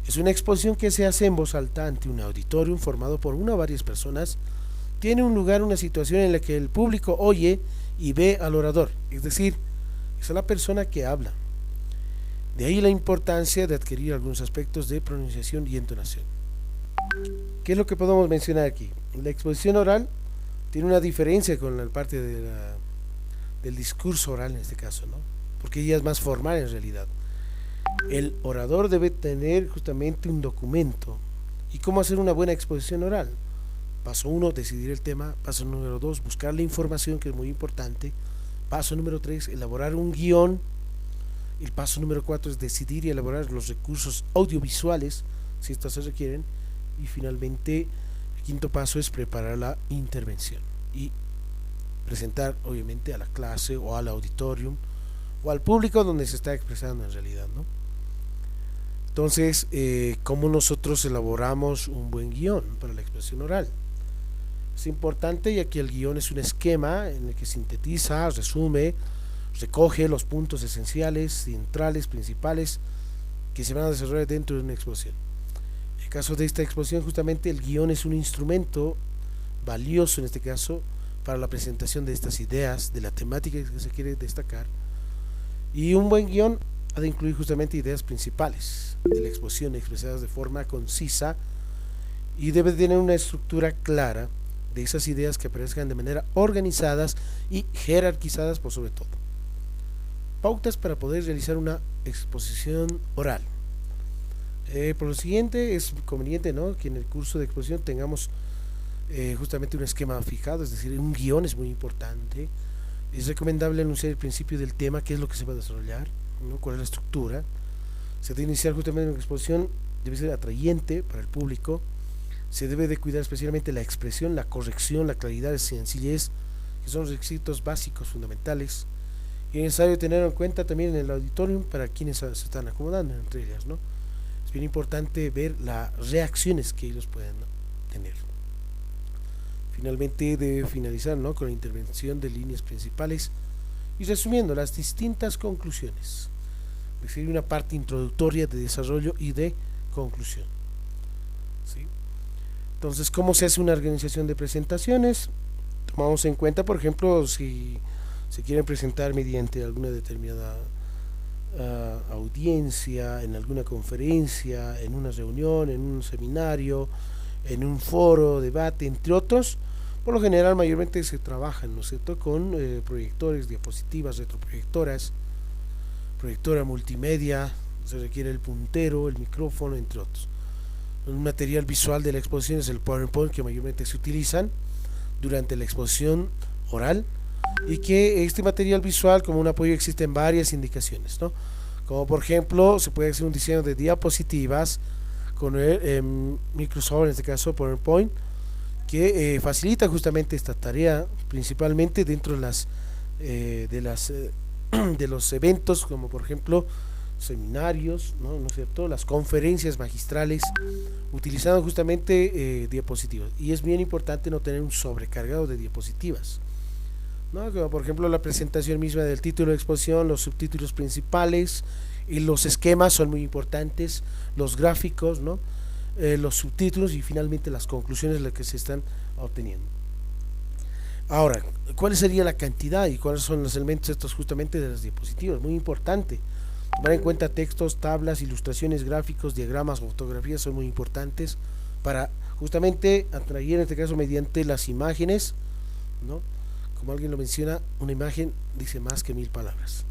Es una exposición que se hace en voz alta ante un auditorio formado por una o varias personas. Tiene un lugar, una situación en la que el público oye y ve al orador, es decir, es la persona que habla. De ahí la importancia de adquirir algunos aspectos de pronunciación y entonación. ¿Qué es lo que podemos mencionar aquí? La exposición oral tiene una diferencia con la parte del discurso oral en este caso, ¿no?, porque ella es más formal en realidad. El orador debe tener justamente un documento. ¿Y cómo hacer una buena exposición oral? Paso 1, decidir el tema. Paso número 2, buscar la información, que es muy importante. Paso número 3, elaborar un guión. El paso número 4 es decidir y elaborar los recursos audiovisuales, si estos se requieren. Y finalmente, el quinto paso es preparar la intervención y presentar obviamente a la clase o al auditorium o al público donde se está expresando en realidad, ¿no? Entonces, ¿cómo nosotros elaboramos un buen guión para la expresión oral? Es importante, ya que el guión es un esquema en el que sintetiza, resume, recoge los puntos esenciales, centrales, principales que se van a desarrollar dentro de una exposición. En el caso de esta exposición, justamente el guión es un instrumento valioso en este caso para la presentación de estas ideas, de la temática que se quiere destacar, y un buen guión ha de incluir justamente ideas principales de la exposición expresadas de forma concisa y debe tener una estructura clara de esas ideas que aparezcan de manera organizadas y jerarquizadas por sobre todo. Pautas para poder realizar una exposición oral. Por lo siguiente, es conveniente, ¿no?, que en el curso de exposición tengamos justamente un esquema fijado, es decir, un guión es muy importante. Es recomendable anunciar el principio del tema, qué es lo que se va a desarrollar, ¿no?, cuál es la estructura. Se debe iniciar justamente una exposición, debe ser atrayente para el público, se debe de cuidar especialmente la expresión, la corrección, la claridad, la sencillez, que son requisitos básicos fundamentales, y es necesario tener en cuenta también en el auditorium para quienes se están acomodando entre ellas, ¿no? Es bien importante ver las reacciones que ellos pueden, ¿no?, tener. Finalmente debe finalizar, ¿no?, con la intervención de líneas principales y resumiendo las distintas conclusiones, es decir, una parte introductoria de desarrollo y de conclusión, ¿sí? Entonces, ¿cómo se hace una organización de presentaciones? Tomamos en cuenta, por ejemplo, si se quieren presentar mediante alguna determinada audiencia, en alguna conferencia, en una reunión, en un seminario, en un foro, debate, entre otros. Por lo general, mayormente se trabajan, ¿no es cierto?, con proyectores, diapositivas, retroproyectoras, proyectora multimedia, se requiere el puntero, el micrófono, entre otros. Un material visual de la exposición es el PowerPoint, que mayormente se utilizan durante la exposición oral, y que este material visual como un apoyo existen varias indicaciones, ¿no? Como por ejemplo se puede hacer un diseño de diapositivas con el Microsoft, en este caso PowerPoint, que facilita justamente esta tarea, principalmente dentro de de los eventos, como por ejemplo seminarios, ¿no es cierto?, las conferencias magistrales, utilizando justamente diapositivas, y es bien importante no tener un sobrecargado de diapositivas, ¿no? Como por ejemplo la presentación misma del título de exposición, los subtítulos principales y los esquemas son muy importantes, los gráficos, ¿no?, los subtítulos y finalmente las conclusiones las que se están obteniendo. Ahora, ¿cuál sería la cantidad y cuáles son los elementos estos justamente de las diapositivas? Muy importante tomar en cuenta textos, tablas, ilustraciones, gráficos, diagramas, fotografías, son muy importantes para justamente atraer, en este caso mediante las imágenes, ¿no? Como alguien lo menciona, una imagen dice más que 1000 palabras.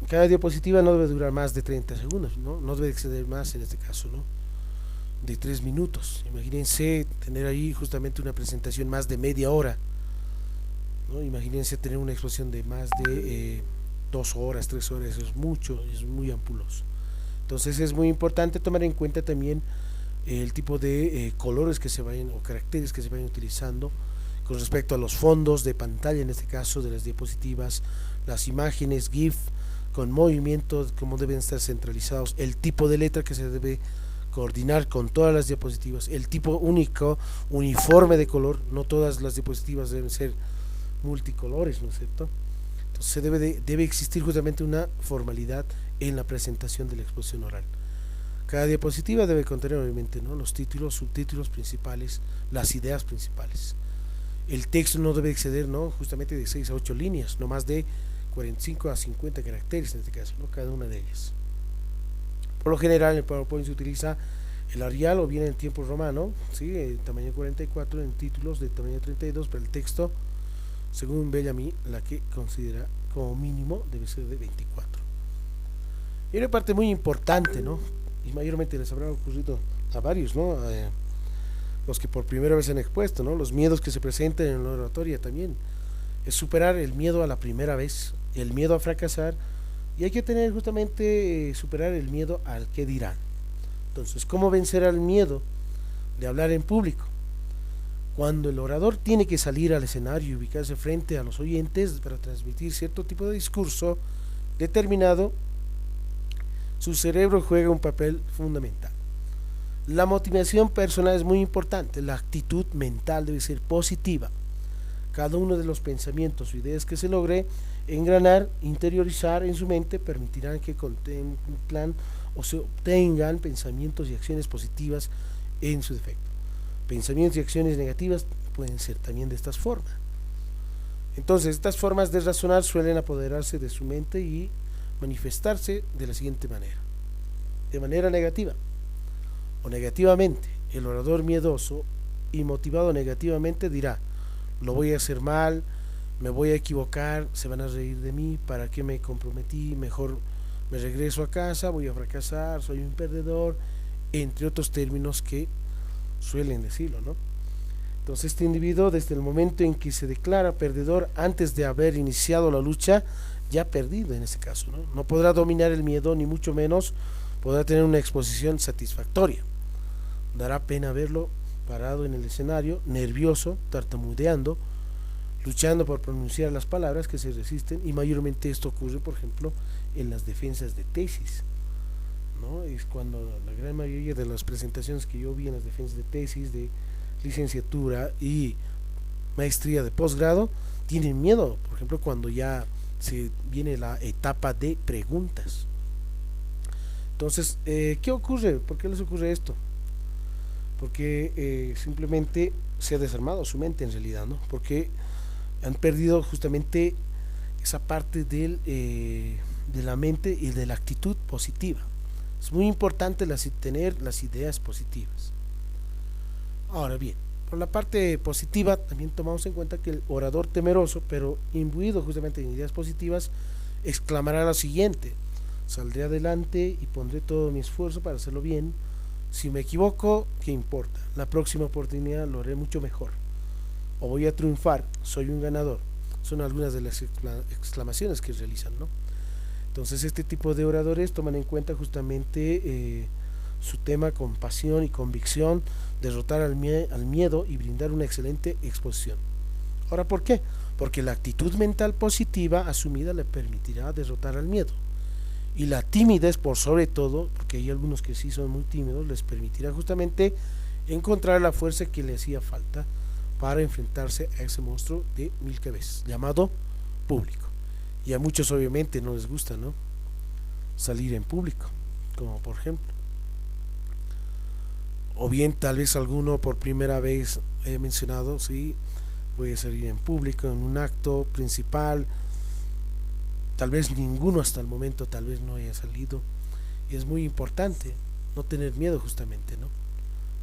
Cada diapositiva no debe durar más de 30 segundos, ¿no? No debe exceder más, en este caso, ¿no?, de 3 minutos. Imagínense tener ahí justamente una presentación más de media hora, ¿no? Imagínense tener una exposición de más de 2 horas, 3 horas, eso es mucho, es muy ampuloso. Entonces es muy importante tomar en cuenta también el tipo de colores que se vayan o caracteres que se vayan utilizando con respecto a los fondos de pantalla, en este caso de las diapositivas, las imágenes GIF con movimientos, cómo deben estar centralizados, el tipo de letra que se debe coordinar con todas las diapositivas, el tipo único, uniforme de color, no todas las diapositivas deben ser multicolores, ¿no es cierto? Entonces debe existir justamente una formalidad en la presentación de la exposición oral. Cada diapositiva debe contener obviamente, ¿no?, los títulos, subtítulos principales, las ideas principales. El texto no debe exceder, ¿no?, justamente de 6 a 8 líneas, no más de 45 a 50 caracteres en este caso, ¿no?, cada una de ellas. Por lo general en el PowerPoint se utiliza el Arial o bien en tiempo romano, ¿sí?, el tamaño 44, en títulos de tamaño 32, pero el texto, según Bellamy, la que considera como mínimo debe ser de 24. Y una parte muy importante, ¿no?, y mayormente les habrá ocurrido a varios, ¿no?, los que por primera vez se han expuesto, ¿no?, los miedos que se presentan en la oratoria también, es superar el miedo a la primera vez, el miedo a fracasar, y hay que tener justamente superar el miedo al que dirán. Entonces, ¿cómo vencer al miedo de hablar en público? Cuando el orador tiene que salir al escenario y ubicarse frente a los oyentes para transmitir cierto tipo de discurso determinado, su cerebro juega un papel fundamental. La motivación personal es muy importante, la actitud mental debe ser positiva. Cada uno de los pensamientos o ideas que se logre engranar, interiorizar en su mente permitirán que contemplan o se obtengan pensamientos y acciones positivas en su defecto. Pensamientos y acciones negativas pueden ser también de estas formas. Entonces, estas formas de razonar suelen apoderarse de su mente y manifestarse de la siguiente manera. De manera negativa o negativamente, el orador miedoso y motivado negativamente dirá: lo voy a hacer mal, me voy a equivocar, se van a reír de mí, ¿para qué me comprometí? Mejor me regreso a casa, voy a fracasar, soy un perdedor, entre otros términos que suelen decirlo, ¿no? Entonces este individuo, desde el momento en que se declara perdedor, antes de haber iniciado la lucha, ya perdido en ese caso, ¿no? No podrá dominar el miedo, ni mucho menos podrá tener una exposición satisfactoria. Dará pena verlo parado en el escenario, nervioso, tartamudeando, luchando por pronunciar las palabras que se resisten, y mayormente esto ocurre, por ejemplo, en las defensas de tesis, ¿no? Es cuando la gran mayoría de las presentaciones que yo vi en las defensas de tesis, de licenciatura y maestría de posgrado, tienen miedo, por ejemplo, cuando ya se viene la etapa de preguntas. Entonces, ¿qué ocurre? ¿Por qué les ocurre esto? Porque simplemente se ha desarmado su mente en realidad, ¿no? Porque han perdido justamente esa parte de la mente y de la actitud positiva. Es muy importante tener las ideas positivas. Ahora bien, por la parte positiva también tomamos en cuenta que el orador temeroso, pero imbuido justamente en ideas positivas, exclamará lo siguiente: saldré adelante y pondré todo mi esfuerzo para hacerlo bien. Si me equivoco, ¿qué importa? La próxima oportunidad lo haré mucho mejor. O voy a triunfar, soy un ganador. Son algunas de las exclamaciones que realizan, ¿no? Entonces este tipo de oradores toman en cuenta justamente su tema con pasión y convicción, derrotar al miedo y brindar una excelente exposición. Ahora, ¿por qué? Porque la actitud mental positiva asumida le permitirá derrotar al miedo. Y la timidez, por sobre todo, porque hay algunos que sí son muy tímidos, les permitirá justamente encontrar la fuerza que le hacía falta para enfrentarse a ese monstruo de 1000 cabezas llamado público. Y a muchos obviamente no les gusta, ¿no?, salir en público, como por ejemplo, o bien tal vez alguno por primera vez he mencionado, sí, voy a salir en público en un acto principal. Tal vez ninguno hasta el momento, tal vez no haya salido, y es muy importante no tener miedo justamente, ¿no?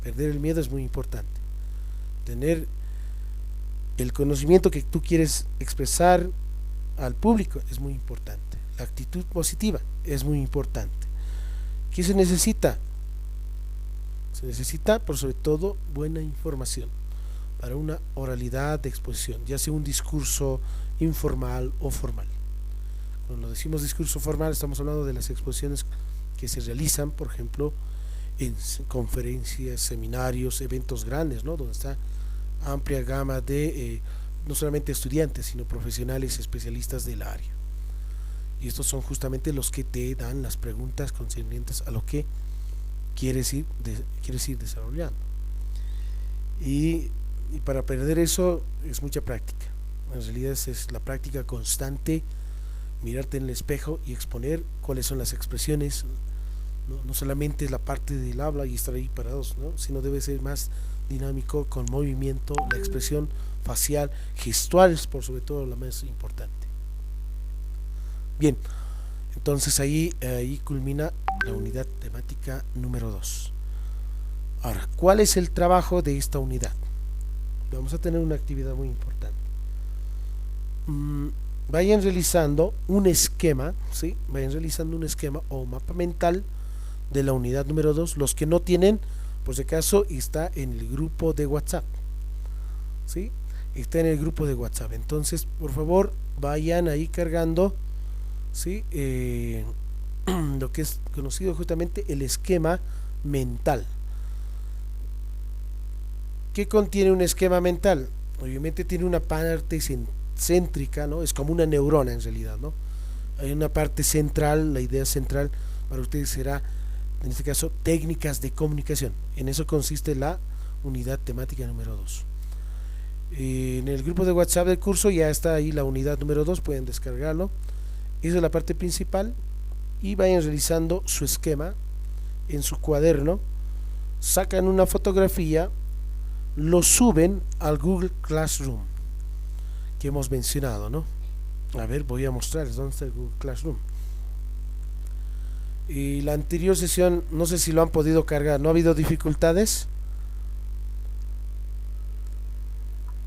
Perder el miedo es muy importante. Tener el conocimiento que tú quieres expresar al público es muy importante. La actitud positiva es muy importante. ¿Qué se necesita? Se necesita, por sobre todo, buena información para una oralidad de exposición, ya sea un discurso informal o formal. Cuando decimos discurso formal, estamos hablando de las exposiciones que se realizan, por ejemplo, en conferencias, seminarios, eventos grandes, ¿no?, donde está amplia gama de no solamente estudiantes, sino profesionales especialistas del área. Y estos son justamente los que te dan las preguntas concernientes a lo que quieres ir desarrollando. Y para perder eso es mucha práctica. En realidad es la práctica constante, mirarte en el espejo y exponer cuáles son las expresiones. No solamente la parte del habla y estar ahí parados, ¿no?, sino debe ser más dinámico, con movimiento, la expresión facial, gestual es por sobre todo la más importante. Bien, entonces ahí culmina la unidad temática número 2. Ahora, ¿cuál es el trabajo de esta unidad? Vamos a tener una actividad muy importante. Vayan realizando un esquema, ¿sí? Vayan realizando un esquema o mapa mental de la unidad número 2. Los que no tienen, por si acaso, está en el grupo de WhatsApp, ¿sí? Está en el grupo de WhatsApp. Entonces, por favor, vayan ahí cargando, ¿sí?, lo que es conocido justamente el esquema mental. ¿Qué contiene un esquema mental? Obviamente tiene una parte céntrica, ¿no? Es como una neurona en realidad, ¿no? Hay una parte central, la idea central para ustedes será, en este caso, técnicas de comunicación. En eso consiste la unidad temática número 2. En el grupo de WhatsApp del curso ya está ahí la unidad número 2, pueden descargarlo. Esa es la parte principal, y vayan realizando su esquema en su cuaderno, sacan una fotografía, lo suben al Google Classroom que hemos mencionado, ¿no? A ver, voy a mostrarles dónde está el Google Classroom. Y la anterior sesión, no sé si lo han podido cargar, ¿no ha habido dificultades?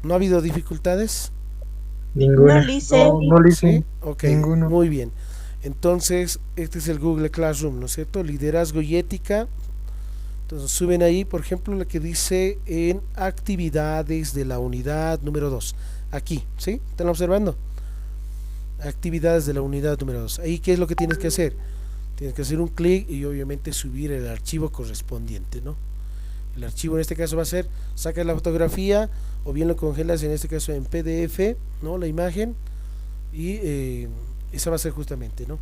¿No ha habido dificultades? Ninguna. No, Lice. No, Lice. ¿Sí? Ok, Ninguno. muy bien. Entonces, este es el Google Classroom, ¿no es cierto? Liderazgo y ética. Entonces suben ahí, por ejemplo, lo que dice en actividades de la unidad número 2. Aquí, ¿sí? ¿Están observando? actividades de la unidad número 2. Ahí, ¿qué es lo que tienes que hacer? Tienes que hacer un clic y obviamente subir el archivo correspondiente, ¿no? El archivo en este caso va a ser, sacas la fotografía o bien lo congelas en este caso en PDF, ¿no? La imagen y esa va a ser justamente, ¿no?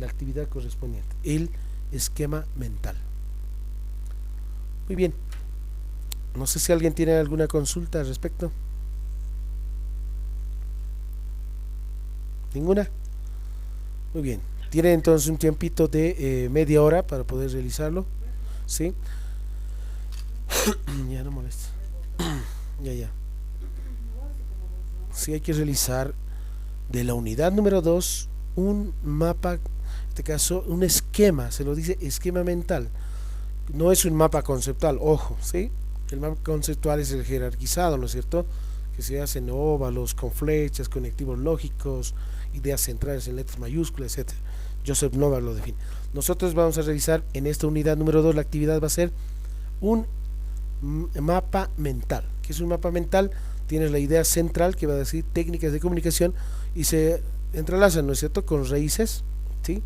La actividad correspondiente, el esquema mental. Muy bien. No sé si alguien tiene alguna consulta al respecto. ¿Ninguna? Muy bien. Tiene entonces un tiempito de media hora para poder realizarlo. ¿Sí? Ya no molesta. Ya. Sí, hay que realizar de la unidad número 2 un mapa, en este caso un esquema, se lo dice esquema mental. No es un mapa conceptual, ojo, ¿sí? El mapa conceptual es el jerarquizado, ¿no es cierto? Que se hace en óvalos, con flechas, conectivos lógicos, ideas centrales en letras mayúsculas, etc. Joseph Nova lo define. Nosotros vamos a revisar en esta unidad número 2, la actividad va a ser un mapa mental. ¿Qué es un mapa mental? Tienes la idea central que va a decir técnicas de comunicación y se entrelazan, ¿no es cierto?, con raíces, ¿sí?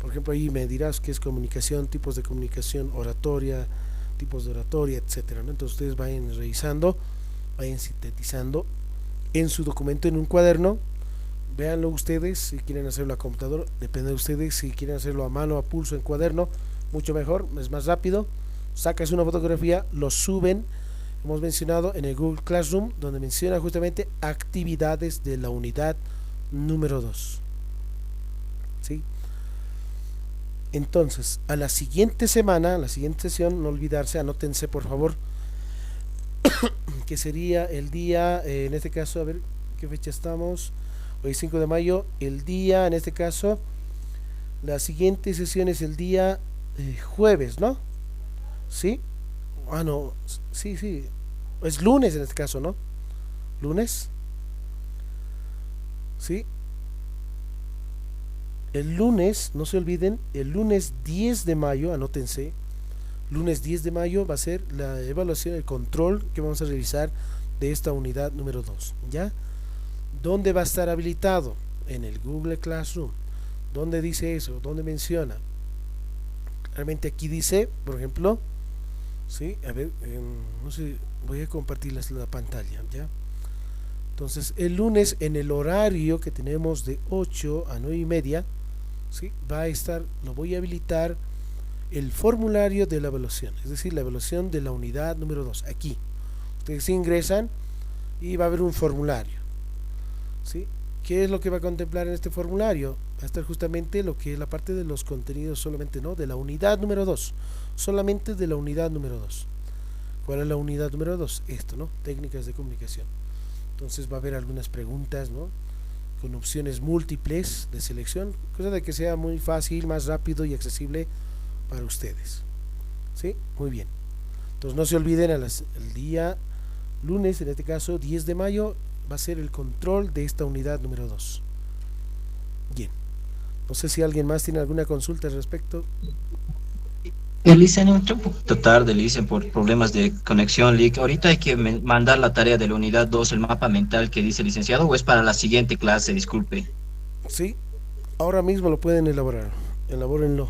Por ejemplo, ahí me dirás qué es comunicación, tipos de comunicación, oratoria, tipos de oratoria, etcétera, ¿no? Entonces ustedes vayan revisando, vayan sintetizando en su documento, en un cuaderno. Véanlo ustedes, si quieren hacerlo a computador, depende de ustedes, si quieren hacerlo a mano, a pulso, en cuaderno, mucho mejor, es más rápido. Sacas una fotografía, lo suben, hemos mencionado en el Google Classroom, donde menciona justamente actividades de la unidad número 2. ¿Sí? Entonces, a la siguiente semana, a la siguiente sesión, no olvidarse, anótense por favor, que sería el día, en este caso, a ver, ¿qué fecha estamos? Hoy 5 de mayo, el día, en este caso, la siguiente sesión es el día jueves, ¿no? ¿Sí? Ah, no, sí, es lunes en este caso, ¿no? ¿Lunes? ¿Sí? El lunes, no se olviden, el lunes 10 de mayo, anótense, lunes 10 de mayo va a ser la evaluación, el control que vamos a realizar de esta unidad número 2, ¿ya? ¿Dónde va a estar habilitado? En el Google Classroom. ¿Dónde dice eso? ¿Dónde menciona? Realmente aquí dice, por ejemplo, ¿sí? A ver, no sé, voy a compartirles la pantalla, ¿ya? Entonces, el lunes en el horario que tenemos de 8 a 9 y media, ¿sí? Va a estar, lo voy a habilitar, el formulario de la evaluación, es decir, la evaluación de la unidad número 2. Aquí, ustedes ingresan y va a haber un formulario, ¿sí? ¿Qué es lo que va a contemplar en este formulario? Va a estar justamente lo que es la parte de los contenidos solamente, ¿no? De la unidad número 2, solamente de la unidad número 2. ¿Cuál es la unidad número 2? Esto, ¿no? Técnicas de comunicación. Entonces va a haber algunas preguntas, ¿no? Con opciones múltiples de selección, cosa de que sea muy fácil, más rápido y accesible para ustedes. ¿Sí? Muy bien. Entonces no se olviden, el día lunes, en este caso 10 de mayo, va a ser el control de esta unidad número 2. Bien. No sé si alguien más tiene alguna consulta al respecto. Dicen un poquito tarde, dicen por problemas de conexión, Lick. Ahorita hay que mandar la tarea de la unidad 2, el mapa mental que dice el licenciado, o es para la siguiente clase, disculpe. Sí, ahora mismo lo pueden elaborar. Elabórenlo.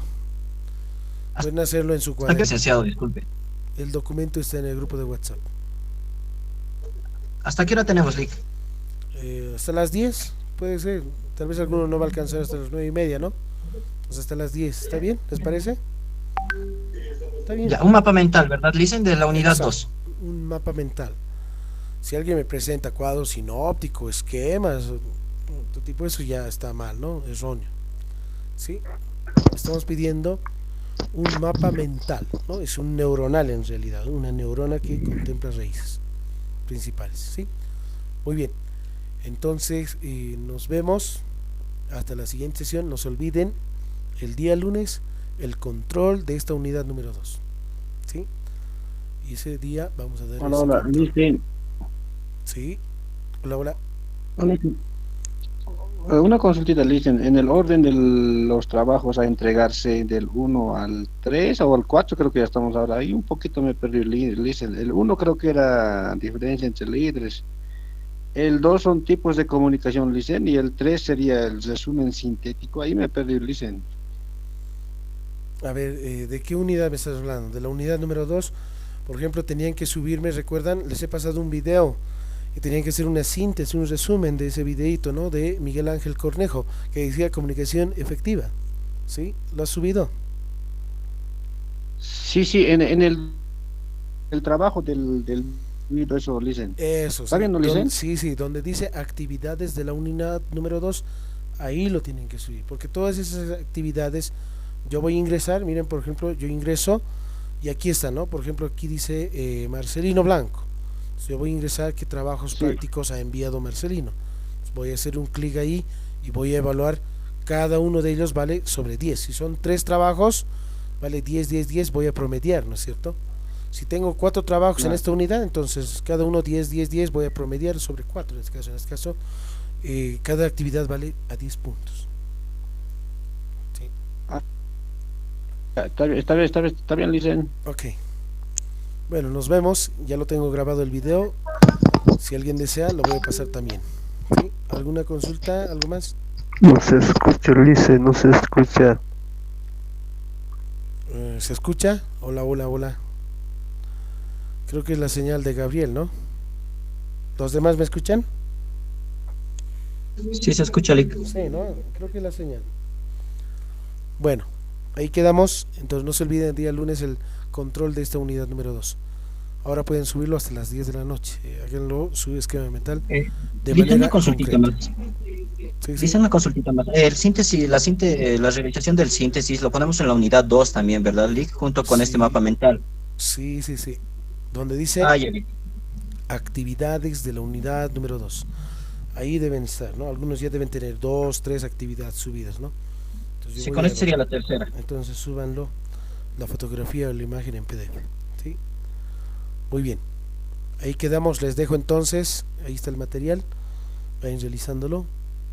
Pueden hacerlo en su ¿Hasta qué, cuaderno. licenciado, disculpe? El documento está en el grupo de WhatsApp. ¿Hasta qué hora tenemos, Lick? Hasta las 10, puede ser. Tal vez alguno no va a alcanzar hasta las 9 y media, ¿no? Pues hasta las 10. ¿Está bien? ¿Les parece? Está bien. Ya, un mapa mental, ¿verdad? Dicen de la unidad Exacto. 2. Un mapa mental. Si alguien me presenta cuadros sinópticos, esquemas, otro tipo, eso ya está mal, ¿no? Erróneo. ¿Sí? Estamos pidiendo un mapa mental, ¿no? Es un neuronal en realidad, una neurona que contempla raíces principales, ¿sí? Muy bien. Entonces, nos vemos hasta la siguiente sesión. No se olviden, el día lunes, el control de esta unidad número 2, ¿sí? Y ese día vamos a dar Hola, ese hola, control. dice, ¿Sí? Hola, hola. hola, una consultita, dicen, en el orden de los trabajos a entregarse del 1 al 3 o al 4 creo que ya estamos ahora, ahí un poquito me perdí, dicen, el 1 creo que era diferencia entre líderes, El 2 son tipos de comunicación, Licen, y el 3 sería el resumen sintético. Ahí me perdí, Licen. A ver, ¿de qué unidad me estás hablando? De la unidad número 2, por ejemplo, tenían que subirme, ¿recuerdan? Les he pasado un video y tenían que hacer una síntesis, un resumen de ese videito, ¿no? De Miguel Ángel Cornejo, que decía comunicación efectiva. ¿Sí? ¿Lo has subido? Sí, sí, en el trabajo del libro, eso, Licen. Eso, ¿Está sí. viendo, Licen? Sí, sí, donde dice actividades de la unidad número 2, ahí lo tienen que subir, porque todas esas actividades yo voy a ingresar, miren, por ejemplo, yo ingreso y aquí está, ¿no? Por ejemplo, aquí dice Marcelino Blanco. Entonces, yo voy a ingresar qué trabajos Sí. prácticos ha enviado Marcelino. Entonces, voy a hacer un clic ahí y voy a evaluar cada uno de ellos vale sobre 10. Si son 3 trabajos, vale 10, 10, 10, voy a promediar, ¿no es cierto? Si tengo 4 trabajos en Claro. esta unidad, entonces cada uno 10, 10, 10, voy a promediar sobre 4 en este caso. En este caso, cada actividad vale a 10 puntos. ¿Sí? Está bien, Licen. Ok. Bueno, nos vemos. Ya lo tengo grabado el video. Si alguien desea, lo voy a pasar también. ¿Sí? ¿Alguna consulta? ¿Algo más? No se escucha, Ulises, no se escucha. ¿Se escucha? Hola, hola, hola. Creo que es la señal de Gabriel, ¿no? ¿Los demás me escuchan? Sí se escucha, Lick. Sí, ¿no? Creo que es la señal. Bueno, ahí quedamos. Entonces no se olviden el día lunes el control de esta unidad número 2. Ahora pueden subirlo hasta las 10 de la noche. Háganlo su esquema mental de Lick, una manera consultita concreta. más. Sí, sí. Dice una consultita más. El síntesis, la realización del síntesis lo ponemos en la unidad 2 también, ¿verdad, Lick? Junto con este Sí. mapa mental. Sí, sí, sí. Donde dice Ah, ya, Lick. actividades de la unidad número 2. Ahí deben estar, ¿no? Algunos ya deben tener 2, 3 actividades subidas, ¿no? Entonces yo Sí, voy con a esto sería la evaluar. tercera. Entonces súbanlo, la fotografía o la imagen en PDF. ¿Sí? Muy bien. Ahí quedamos, les dejo entonces, ahí está el material, vayan realizándolo.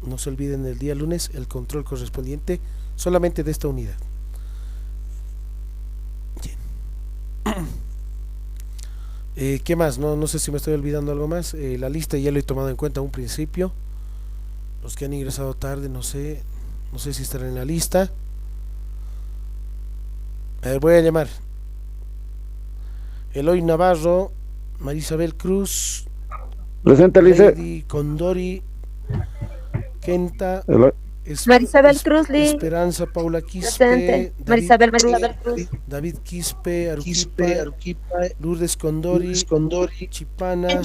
No se olviden el día lunes el control correspondiente solamente de esta unidad. Bien. ¿Qué más? No sé si me estoy olvidando algo más. La lista ya lo he tomado en cuenta a un principio. Los que han ingresado tarde, no sé si estarán en la lista. Voy a llamar. Eloy Navarro, Marisabel Cruz, Presente, Ulises. Lady Condori, Kenta, Marisabel Cruz, Esperanza Paula presente. Quispe, Marisabel Cruz, David Quispe, Aruquipa, Lourdes Condori, Chipana,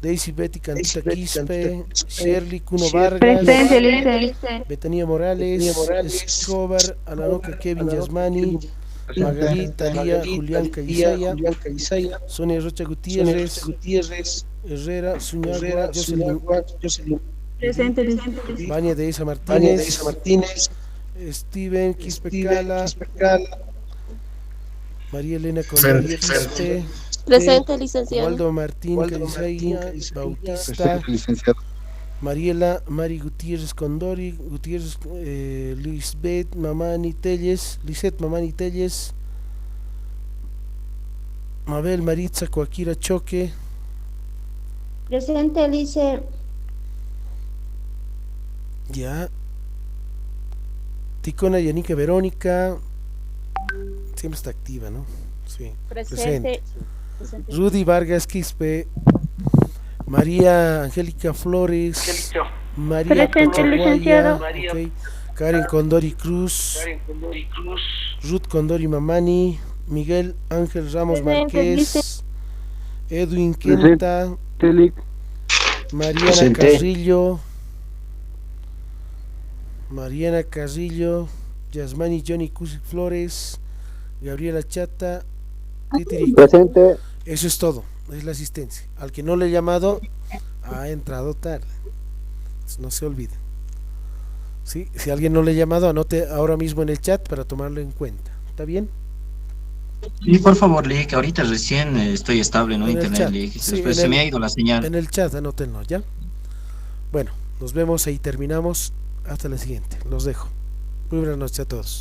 Daisy Betty Cantita Quispe, Shirley Cuno Vargas, presente, Lice. Betania Morales, Escobar, Alanoca Kevin Yasmani, Margarita Lía, Julián Calizaya, Sonia Rocha Gutiérrez, Herrera, Zuñagua, Jocelyn, Presente, Lice. Vania de Isa Martínez, Steven Quispecala, María Elena Condori Quispe, Presente, licenciado. Waldo Martín Calizaya, Bautista, Mariela Mari Gutiérrez Condori, Gutiérrez, Lisbeth Mamani Telles, Mabel Maritza Coaquira Choque, Presente, Lice. ya, Ticona Yanica Verónica, siempre está activa, ¿no? Sí, presente. Rudy Vargas Quispe, María Angélica Flores, María Presente, Pachaguaya, licenciado. ok, Karen Condori Cruz, Ruth Condori Mamani, Miguel Ángel Ramos Presente, Márquez, Edwin Quinta, Mariana Carrillo, Yasmani Johnny Cusi Flores, Gabriela Chata, Titiri. Presente. Eso es todo, es la asistencia. Al que no le he llamado, ha entrado tarde. No se olviden. ¿Sí? Si alguien no le ha llamado, anote ahora mismo en el chat para tomarlo en cuenta. ¿Está bien? Sí, por favor, Lick, ahorita recién estoy estable, ¿no? En el Internet, chat. Lick. Sí, Después en se el- me ha ido la señal. En el chat, anótenlo, ¿ya? Bueno, nos vemos, ahí terminamos. Hasta la siguiente. Los dejo. Muy buenas noches a todos.